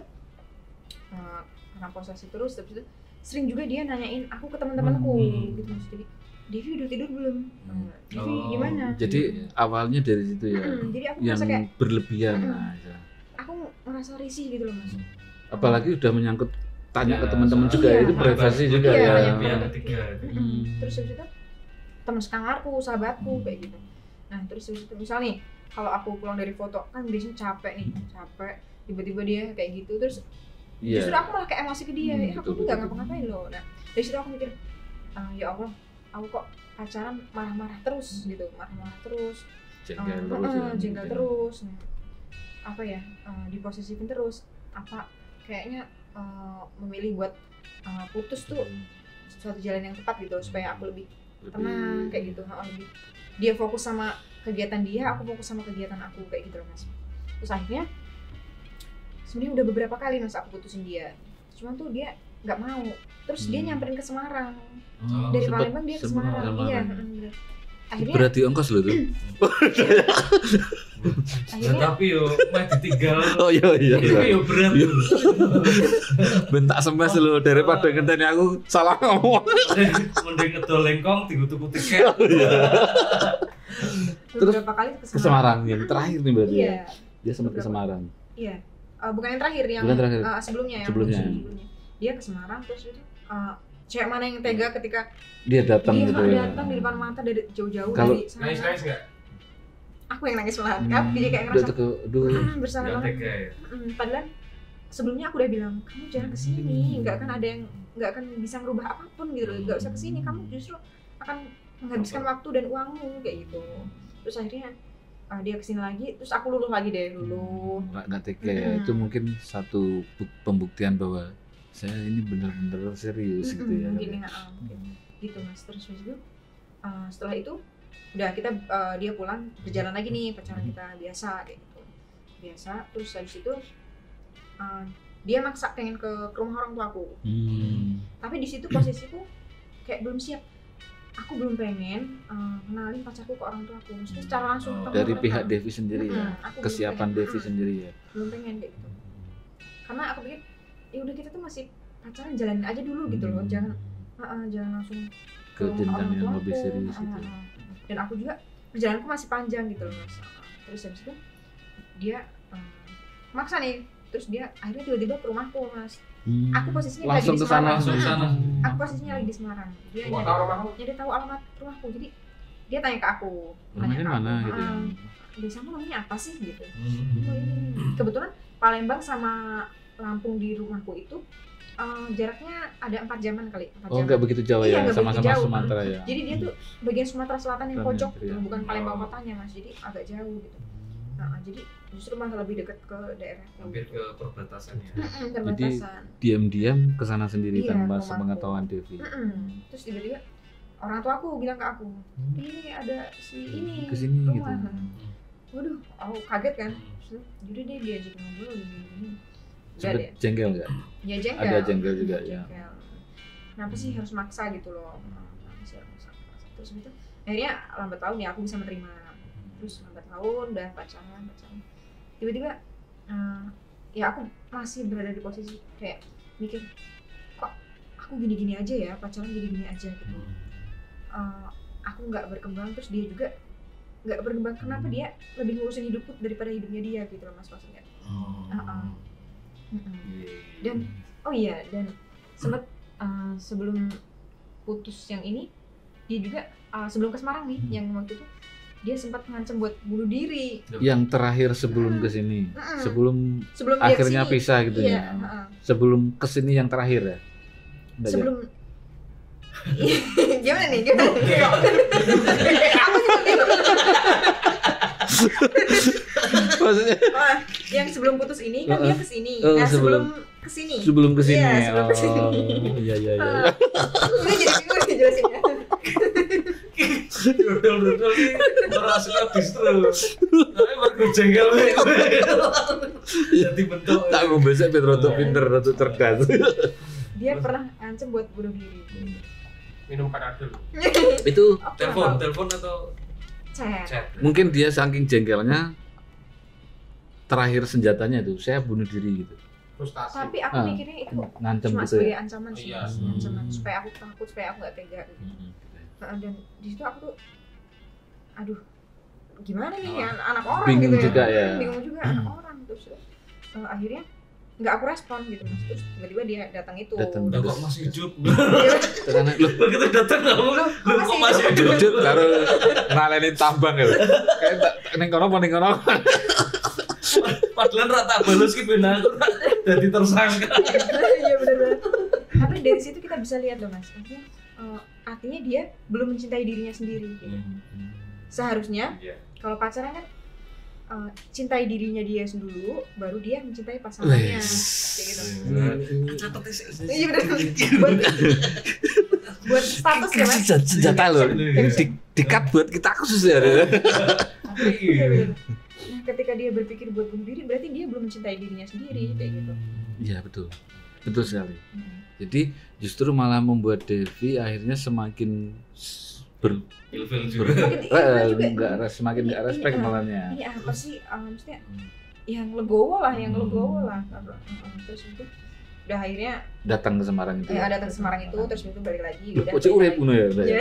karena posesif terus, habis itu sering juga dia nanyain aku ke teman-temanku gitu Mas. Jadi Devi udah tidur belum? Devi gimana? Jadi awalnya dari situ ya. Jadi aku yang merasa kayak berlebihan. Nah, ya. aku merasa risih gitu loh Mas. Apalagi udah menyangkut tanya ke Ya, teman-teman juga iya. itu privasi juga Iya, ya. yang pihak ketiga. Terus habis itu teman sekangarku, sahabatku kayak gitu. Nah, terus habis itu misal nih kalau aku pulang dari foto kan biasanya capek tiba-tiba dia kayak gitu terus Iya. justru aku malah kayak emosi ke dia, aku betul, tuh nggak betul. ngapa-ngapain loh. Nah dari situ aku mikir, ya Allah, aku kok pacaran marah-marah terus gitu, marah-marah terus, Jengkel terus ya. jengkel terus, nah, apa ya, diposesifin terus, apa kayaknya memilih buat putus tuh suatu jalan yang tepat gitu supaya aku lebih tenang kayak gitu, lebih dia fokus sama kegiatan dia, aku fokus sama kegiatan aku kayak gitu loh Mas. Terus akhirnya sebenarnya udah beberapa kali Mas aku putusin dia, cuman tuh dia nggak mau, terus dia nyamperin ke Semarang, dari sempet Palembang dia ke Semarang, iya bener. Akhirnya Berarti ongkos loh tuh. Nah, tapi yo mah ditinggal. Oh iya. Itu yo berat. Bentak semes lo daripada ngenteni aku salah ngomong. Mending ngedol lengkong tuku tiket. beberapa kali ke Ke Semarang yang terakhir nih berarti. Iya, Ya? Dia sempat ke Semarang. iya. Bukan yang terakhir, yang Bukan terakhir. sebelumnya, yang Sebelumnya. dia ke Semarang terus itu cewek mana yang tega ketika Dia datang dia gitu ya. datang di depan mata dari jauh-jauh Kalau- dari sana. Nangis nggak? Aku yang nangis malahan, kan jadi kayak Udah ngerasa tuh aduh. bersalah Enggak banget. tega ya. Padahal sebelumnya aku udah bilang kamu jangan kesini, nggak akan ada yang nggak akan bisa merubah apapun gitu loh, nggak usah kesini, kamu justru akan menghabiskan waktu dan uangmu kayak gitu. Terus akhirnya dia kesini lagi, terus aku luluh lagi deh, luluh. Nggak tega ya. Itu mungkin satu pembuktian bahwa saya ini benar-benar serius gitu ya. Mungkin gitu Mas. Terus habis itu setelah itu udah kita dia pulang, berjalan lagi nih pacaran kita biasa kayak gitu, biasa. Terus habis itu dia maksa pengen ke rumah orang tuaku, tapi di situ posisiku kayak belum siap, aku belum pengen kenalin pacarku ke orang tuaku, maksudnya secara langsung ke Dari orang pihak tua. Devi sendiri ya. Aku belum Kesiapan pengen. Devi sendiri ya. Belum pengen kayak gitu, karena aku pikir ya udah kita tuh masih pacaran, jalanin aja dulu gitu loh, jangan langsung Ke rumah jenjang orang yang tuaku. lebih serius gitu. Dan aku juga perjalananku masih panjang gitu loh Mas. Terus habis itu dia maksa nih, terus dia akhirnya tiba-tiba ke rumahku Mas. Aku posisinya langsung lagi di ke sana, Semarang. langsung ke sana. Aku posisinya lagi di Semarang. Dia Mau tahu rumahmu? dia tahu alamat rumahku, jadi dia tanya ke aku. Rumahnya Tanya ke mana aku, gitu ya. Desamu namanya apa sih gitu. Oh, ini. Kebetulan Palembang sama Lampung di rumahku itu jaraknya ada 4 jaman kali. 4 Oh jam. nggak begitu jauh Iya, ya, nggak sama-sama begitu jauh. Sumatera ya. Jadi dia tuh bagian Sumatera Selatan yang Selatan, pojok, iya. gitu, bukan Palembang kotanya Mas. Jadi agak jauh gitu. Nah, jadi justru malah lebih dekat ke daerah Hampir ke perbatasannya. perbatasan. Diam-diam ke sana sendiri Iya, tanpa rumahku. sepengetahuan Devi. Terus tiba-tiba orang tua aku bilang ke aku, ini ada si ini Kesini gitu. rumah. Waduh, aku kaget kan. Terus, jadi dia diajak ngobrol gini. Enggak Sempet deh. jengkel nggak? Ya jengkel. Ada jengkel juga ya. Jengkel. Kenapa sih harus maksa gitu loh? Kenapa sih harus maksa? Terus itu akhirnya lambat laun ya aku bisa menerima. Terus lambat laun udah pacaran. Tiba-tiba ya aku masih berada di posisi kayak mikir, kok aku gini-gini aja ya, pacaran gini-gini aja gitu. Aku nggak berkembang, terus dia juga nggak berkembang. Kenapa dia lebih ngurusin hidupku daripada hidupnya dia gitu loh Mas, maksudnya. Dan oh iya, dan sempet sebelum putus yang ini dia juga sebelum ke Semarang nih, yang waktu itu dia sempat ngancem buat bunuh diri. Yang terakhir sebelum kesini, sebelum Sebelum dia akhirnya kesini. pisah gitu Iya, ya. Sebelum kesini yang terakhir ya. Nggak, sebelum gimana nih? Gimana? Aku juga gitu. Maksudnya yang sebelum putus ini kan dia kesini. Oh, Nah sebelum sebelum kesini. Iya, sebelum kesini. Oh, iya. Udah jadi bingung nih jelasinnya. Dodol ini merasa distro. Tapi baru jengkel jadi bentuk. Tak mau besok roto pinter, roto cerdas. Dia pernah ngancem buat bunuh diri. Minum panadol. Itu Telepon atau Chat. chat? mungkin dia saking jengkelnya terakhir senjatanya itu saya bunuh diri gitu. Frustasi. Tapi aku mikirnya itu Ngancem cuma gitu sebagai ya. ancaman sih, Iya. Mas. Ancaman supaya aku takut, supaya aku nggak tega gitu. Dan di situ aku tuh, aduh, gimana nih ya anak orang Bingung gitu juga ya. Bingung juga anak orang terus akhirnya nggak aku respon gitu Mas. Terus tiba-tiba dia datang itu. Datang. Udah kok masih hidup? Karena lu Begitu datang kamu, lu kok masih hidup? jujur karo nalenin tambang ya. Kayak ning kono apa ning kono. Padahal rata balus ki ben aku jadi tersangka. Iya benar-benar. Tapi dari situ kita bisa lihat loh Mas. Artinya dia belum mencintai dirinya sendiri. Gitu. Seharusnya Iya. kalau pacaran kan cintai dirinya dia dulu, baru dia mencintai pasangannya. Kayak gitu. Catat sih. Iya benar. Buat status ya Mas. Senjata lo. Dikat buat kita khusus ya. Iya benar. Nah, ketika dia berpikir buat bunuh diri, berarti dia belum mencintai dirinya sendiri kayak gitu. Iya betul. Betul sekali. Jadi justru malah membuat Devi akhirnya semakin Ilfil juga. semakin nggak respect malahnya. Ini apa sih? Maksudnya yang legowo lah. Terus itu udah akhirnya Datang ke Semarang itu. datang ke Semarang itu, terus itu balik lagi. Udah. Kok urip ngono ya? Iya.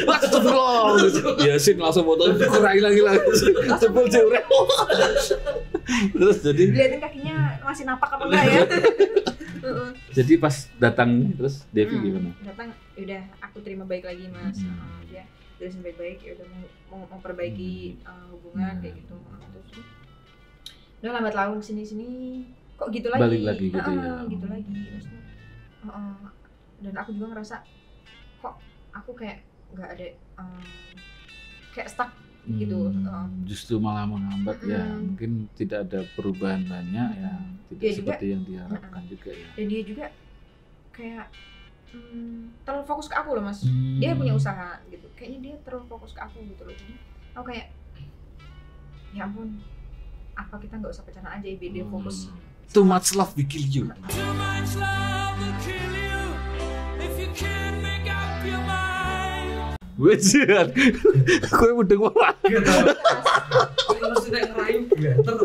Astagfirullah. Yasin langsung foto kurangi lagi. Cepul urip. Terus jadi Dilihatin kakinya masih napak apa enggak ya? jadi pas datang terus Devi gimana? Datang, udah aku terima baik lagi Mas. Dia jelasin baik-baik, ya udah mau memperbaiki hubungan kayak gitu. Terus udah lambat laun sini kok gitu lagi. Balik lagi gitu ya. Gitu lagi. Maksudnya, dan aku juga ngerasa kok aku kayak nggak ada kayak stuck gitu. Justru malah menghambat ya. Mungkin tidak ada perubahan banyak ya. Tidak Dia seperti yang diharapkan juga ya. Dan dia juga kayak terlalu fokus ke aku loh Mas. Dia punya usaha gitu. Kayaknya dia terlalu fokus ke aku gitu loh. Jadi aku kayak ya ampun, apa kita nggak usah pacaran aja biar dia fokus. Too much love will kill you. Too much love will kill you if you can't make up your mind. Wajar. Kowe mudeng ora? Kalau sudah ngerayu gater.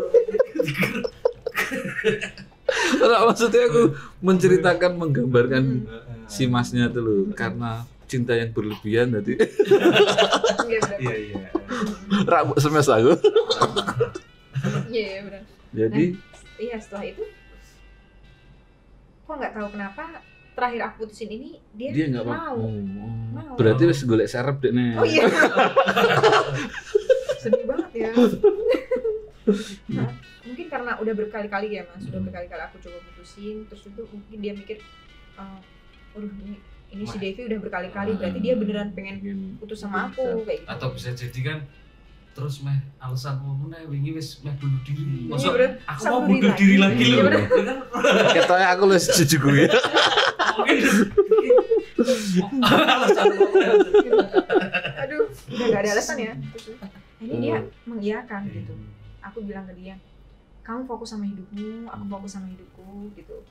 Ora maksudnya aku menceritakan menggambarkan si masnya tuh loh karena cinta yang berlebihan tadi. Iya. Rambut semes aku. Iya benar. Jadi Iya setelah itu kok nggak tahu kenapa terakhir aku putusin ini dia nggak mau. mau. Berarti wis golek serep dek nih. Oh iya. Sedih banget ya. Nah, mungkin karena udah berkali-kali ya Mas, udah berkali-kali aku coba putusin, terus itu mungkin dia mikir, ini si Devi udah berkali-kali, berarti dia beneran pengen putus sama aku kayak gitu. Atau bisa jadi kan terus meh alasan ngomong wingi wis meh bunuh diri. Iya, Maksud bener. aku Sama mau bunuh bunuh diri lagi Iya, loh. bener. Kan Katanya aku lu setuju gue. mungkin alasan Aduh, udah gak ada alasan ya. Terus, ini dia mengiyakan gitu. Aku bilang ke dia, kamu fokus sama hidupmu, aku fokus sama hidupku gitu.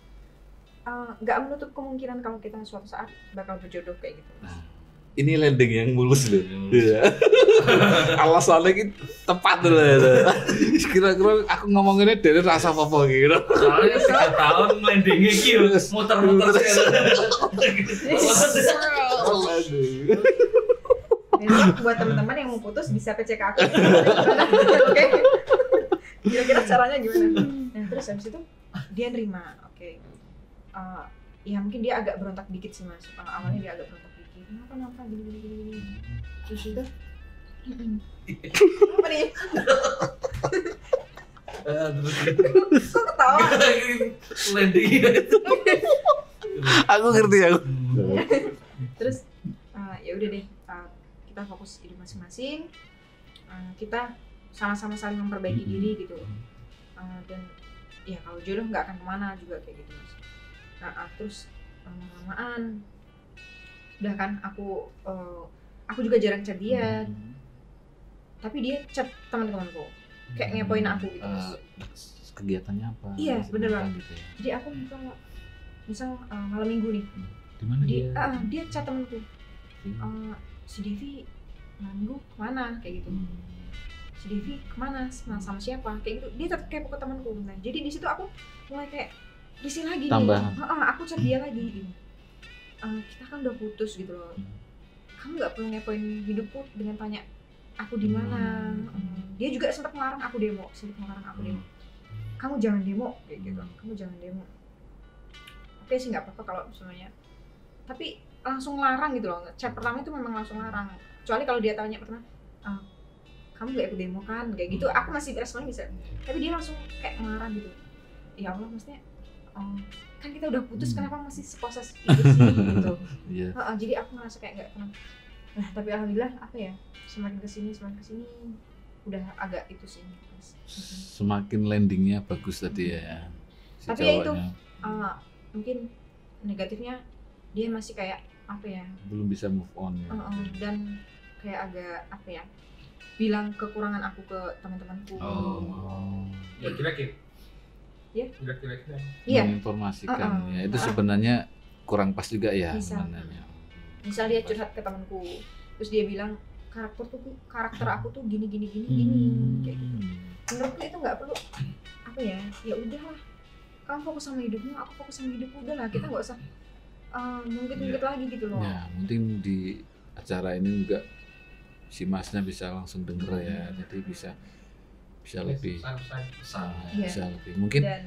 Gak menutup kemungkinan kalau kita suatu saat bakal berjodoh kayak gitu. Ini landing yang mulus loh. Iya. Alasannya ini tepat loh. Kira-kira aku ngomonginnya dari rasa apa gitu. soalnya 3 tahun landingnya ki muter-muter Besok buat teman-teman yang mau putus bisa PC ke aku. Oke. Kira-kira caranya gimana? Nah terus habis itu dia nerima, oke. Ya mungkin dia agak berontak dikit sih Mas. Awalnya dia agak berontak dikit. Kenapa gini. Terus itu apa nih? Kok ketawa? landingnya Aku ngerti aku. Terus ya udah deh, kita fokus hidup masing-masing, kita sama-sama saling memperbaiki diri gitu. Dan ya kalau jodoh nggak akan kemana juga kayak gitu Mas. Terus lama-lamaan udah kan aku juga jarang chat dia, tapi dia chat teman-temanku kayak ngepoin aku gitu Mas. Kegiatannya apa? Iya, bener banget. Gitu ya. Jadi aku misal malam minggu nih, Di mana dia? dia chat temanku, si Devi malam minggu kemana kayak gitu. Si Devi kemana, sama siapa kayak gitu. Dia tetap kepo ke temanku. Nah jadi di situ aku mulai kayak risih lagi Tambahan. nih. Aku chat dia lagi gitu. Kita kan udah putus gitu loh. Kamu nggak perlu ngepoin hidupku dengan tanya aku di mana. Dia juga sempat melarang aku demo, kamu jangan demo kayak gitu. Kamu jangan demo. Oke sih nggak apa-apa kalau misalnya. Tapi langsung larang gitu loh. Chat pertama itu memang langsung larang. Kecuali kalau dia tanya pertama, kamu gak ikut demo kan kayak gitu, aku masih responnya bisa. Tapi dia langsung kayak marah gitu. Ya Allah, maksudnya kan kita udah putus, kenapa masih seproses itu sih gitu. Iya. Jadi aku ngerasa kayak nggak tenang. Nah tapi alhamdulillah apa ya, semakin kesini udah agak itu sih Mas. Semakin landingnya bagus tadi ya. Si Tapi ya itu cowoknya. mungkin negatifnya dia masih kayak apa ya, Belum bisa move on ya. dan kayak agak apa ya, bilang kekurangan aku ke teman-temanku. Ya kira-kira. Ya. Kira-kira. Iya. Menginformasikan ya. Itu sebenarnya kurang pas juga ya Bisa. sebenarnya. Misal dia curhat ke temanku, terus dia bilang karakter aku tuh gini kayak gitu. Menurutku itu nggak perlu apa ya udahlah, kamu fokus sama hidupmu, aku fokus sama hidupku, udahlah kita nggak usah mungkit lagi gitu loh. Ya, mungkin di acara ini juga si Masnya bisa langsung denger ya, jadi bisa lebih Iya. bisa lebih mungkin Dan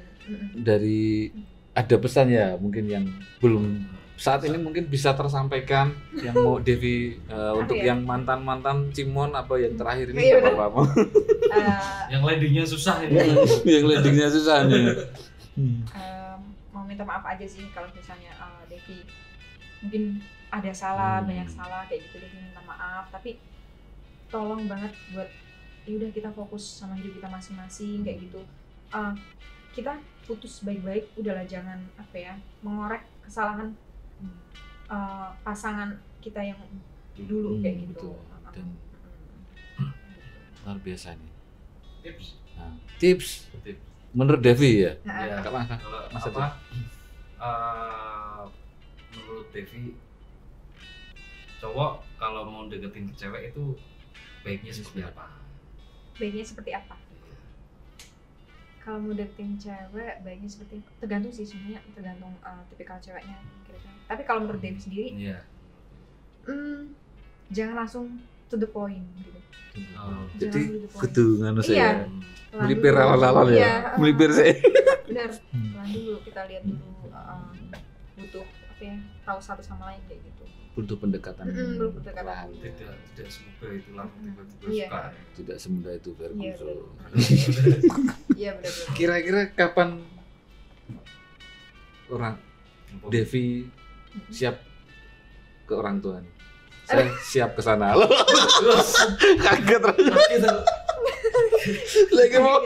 dari ada pesan ya mungkin yang belum saat ini mungkin bisa tersampaikan yang mau Devi untuk ya? yang mantan Cimon apa yang terakhir ini Iya, nggak apa-apa. Yang landingnya susah ini. Yang landingnya susah nih. mau minta maaf aja sih kalau misalnya Devi mungkin ada salah, banyak salah kayak gitu, Devi minta maaf, tapi tolong banget buat ya udah kita fokus sama hidup kita masing-masing kayak gitu. Kita putus baik-baik, udahlah jangan apa ya, mengorek kesalahan pasangan kita yang dulu kayak gitu. Betul. Dan luar biasa nih. Tips. Nah, tips menurut Devi ya. Ya, Kak Mas, kalau Mas apa? Menurut Devi, cowok kalau mau deketin ke cewek itu baiknya seperti apa? Baiknya seperti apa? Kalau mau deketin cewek, baiknya seperti tergantung sih sebenarnya, tergantung tipikal ceweknya kira-kira. Tapi kalau menurut Devi sendiri, Iya. jangan langsung to the point gitu. Jadi Jangan to the point. kudu nganu Iya. saya. Pelan Melipir dulu. awal-awal ya. Iya, Melipir saya. benar. Pelan dulu, kita lihat dulu butuh apa ya, tahu satu sama lain kayak gitu. Butuh pendekatan. Belum pendekatan. Perlahan. Tidak semudah itu langsung tiba-tiba Iya. suka. Tidak semudah itu Iya, Ferguson. benar. Iya, benar. Kira-kira kapan orang Devi siap ke orang tua nih? Saya siap ke sana. Loh, kaget lagi mau.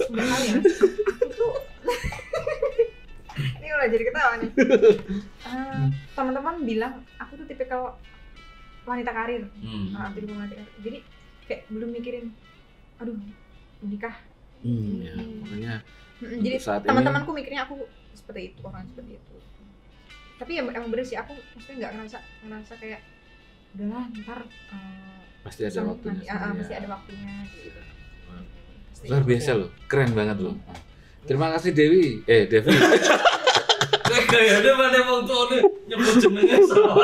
Nggak tahu ya. Aku tuh ini udah jadi ketawa nih. Teman-teman bilang aku tuh tipikal wanita karir. Tipikal wanita karir. Jadi kayak belum mikirin, aduh menikah. Ya, makanya Jadi saat ini- teman-temanku mikirnya aku seperti itu, orang seperti itu. Tapi ya emang bener sih, aku maksudnya nggak ngerasa kayak udahlah ntar pasti ada waktunya. sendiri pasti ya. ada waktunya gitu. Pasti Luar ada biasa waktunya. loh, keren banget loh. Terima kasih Devi. Devi. Kayaknya mana mau tuh nyebut jenengnya salah.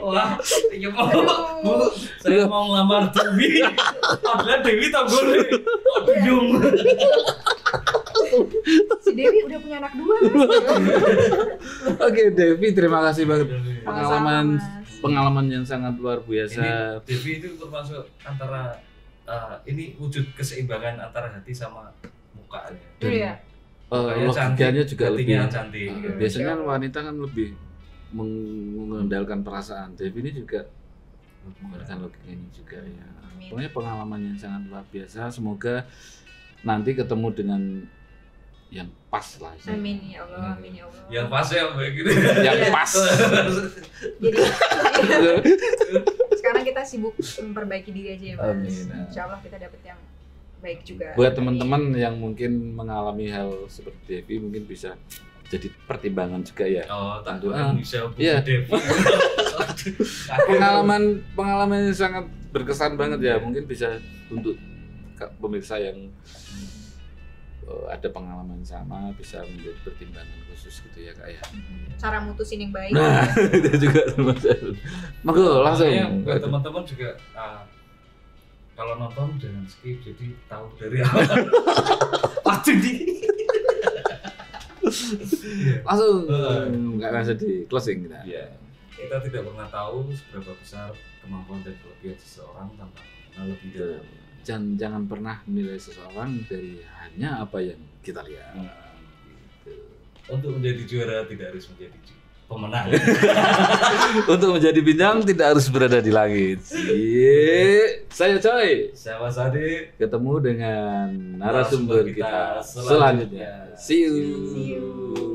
Wah, ya mau Bu, saya mau ngelamar Dewi. Ada Dewi tak boleh. Aduh. Si Dewi udah punya anak 2. Oke Devi, terima kasih banget. Sama-sama, Mas. Pengalaman yang sangat luar biasa. Ini Devi itu termasuk antara ini wujud keseimbangan antara hati sama mukanya. Iya. Logikanya juga lebih. hatinya cantik. Biasanya kan wanita kan lebih mengandalkan perasaan. Devi ini juga menggunakan logikanya juga ya. Amin. Pokoknya pengalaman yang sangat luar biasa. Semoga nanti ketemu dengan yang pas lah. Amin ya Allah, amin ya Allah. Yang pas ya kayak gitu. Yang pas. Jadi sekarang kita sibuk memperbaiki diri aja ya Mas. Amin. Insya Allah kita dapet yang baik juga. Buat teman-teman yang mungkin mengalami hal seperti Devi mungkin bisa jadi pertimbangan juga ya. Oh, tak Tentu. bisa Iya. Devi. Pengalaman yang sangat berkesan banget ya. Mungkin bisa untuk pemirsa yang ada pengalaman sama bisa menjadi pertimbangan khusus gitu ya Kak ya. Cara mutusin yang baik. Nah, itu juga termasuk. Monggo langsung. Makanya buat teman-teman juga kalau nonton jangan skip, jadi tahu dari awal. Waduh di. Langsung nggak bisa di closing kita. Iya. Kita tidak pernah tahu seberapa besar kemampuan dan kelebihan seseorang tanpa mengenal lebih dalam. Jangan pernah menilai seseorang dari hanya apa yang kita lihat. Gitu. Untuk menjadi juara tidak harus menjadi pemenang. Untuk menjadi bintang tidak harus berada di langit. Saya Coy. Saya Mas Adi. Ketemu dengan narasumber kita selanjutnya. See you.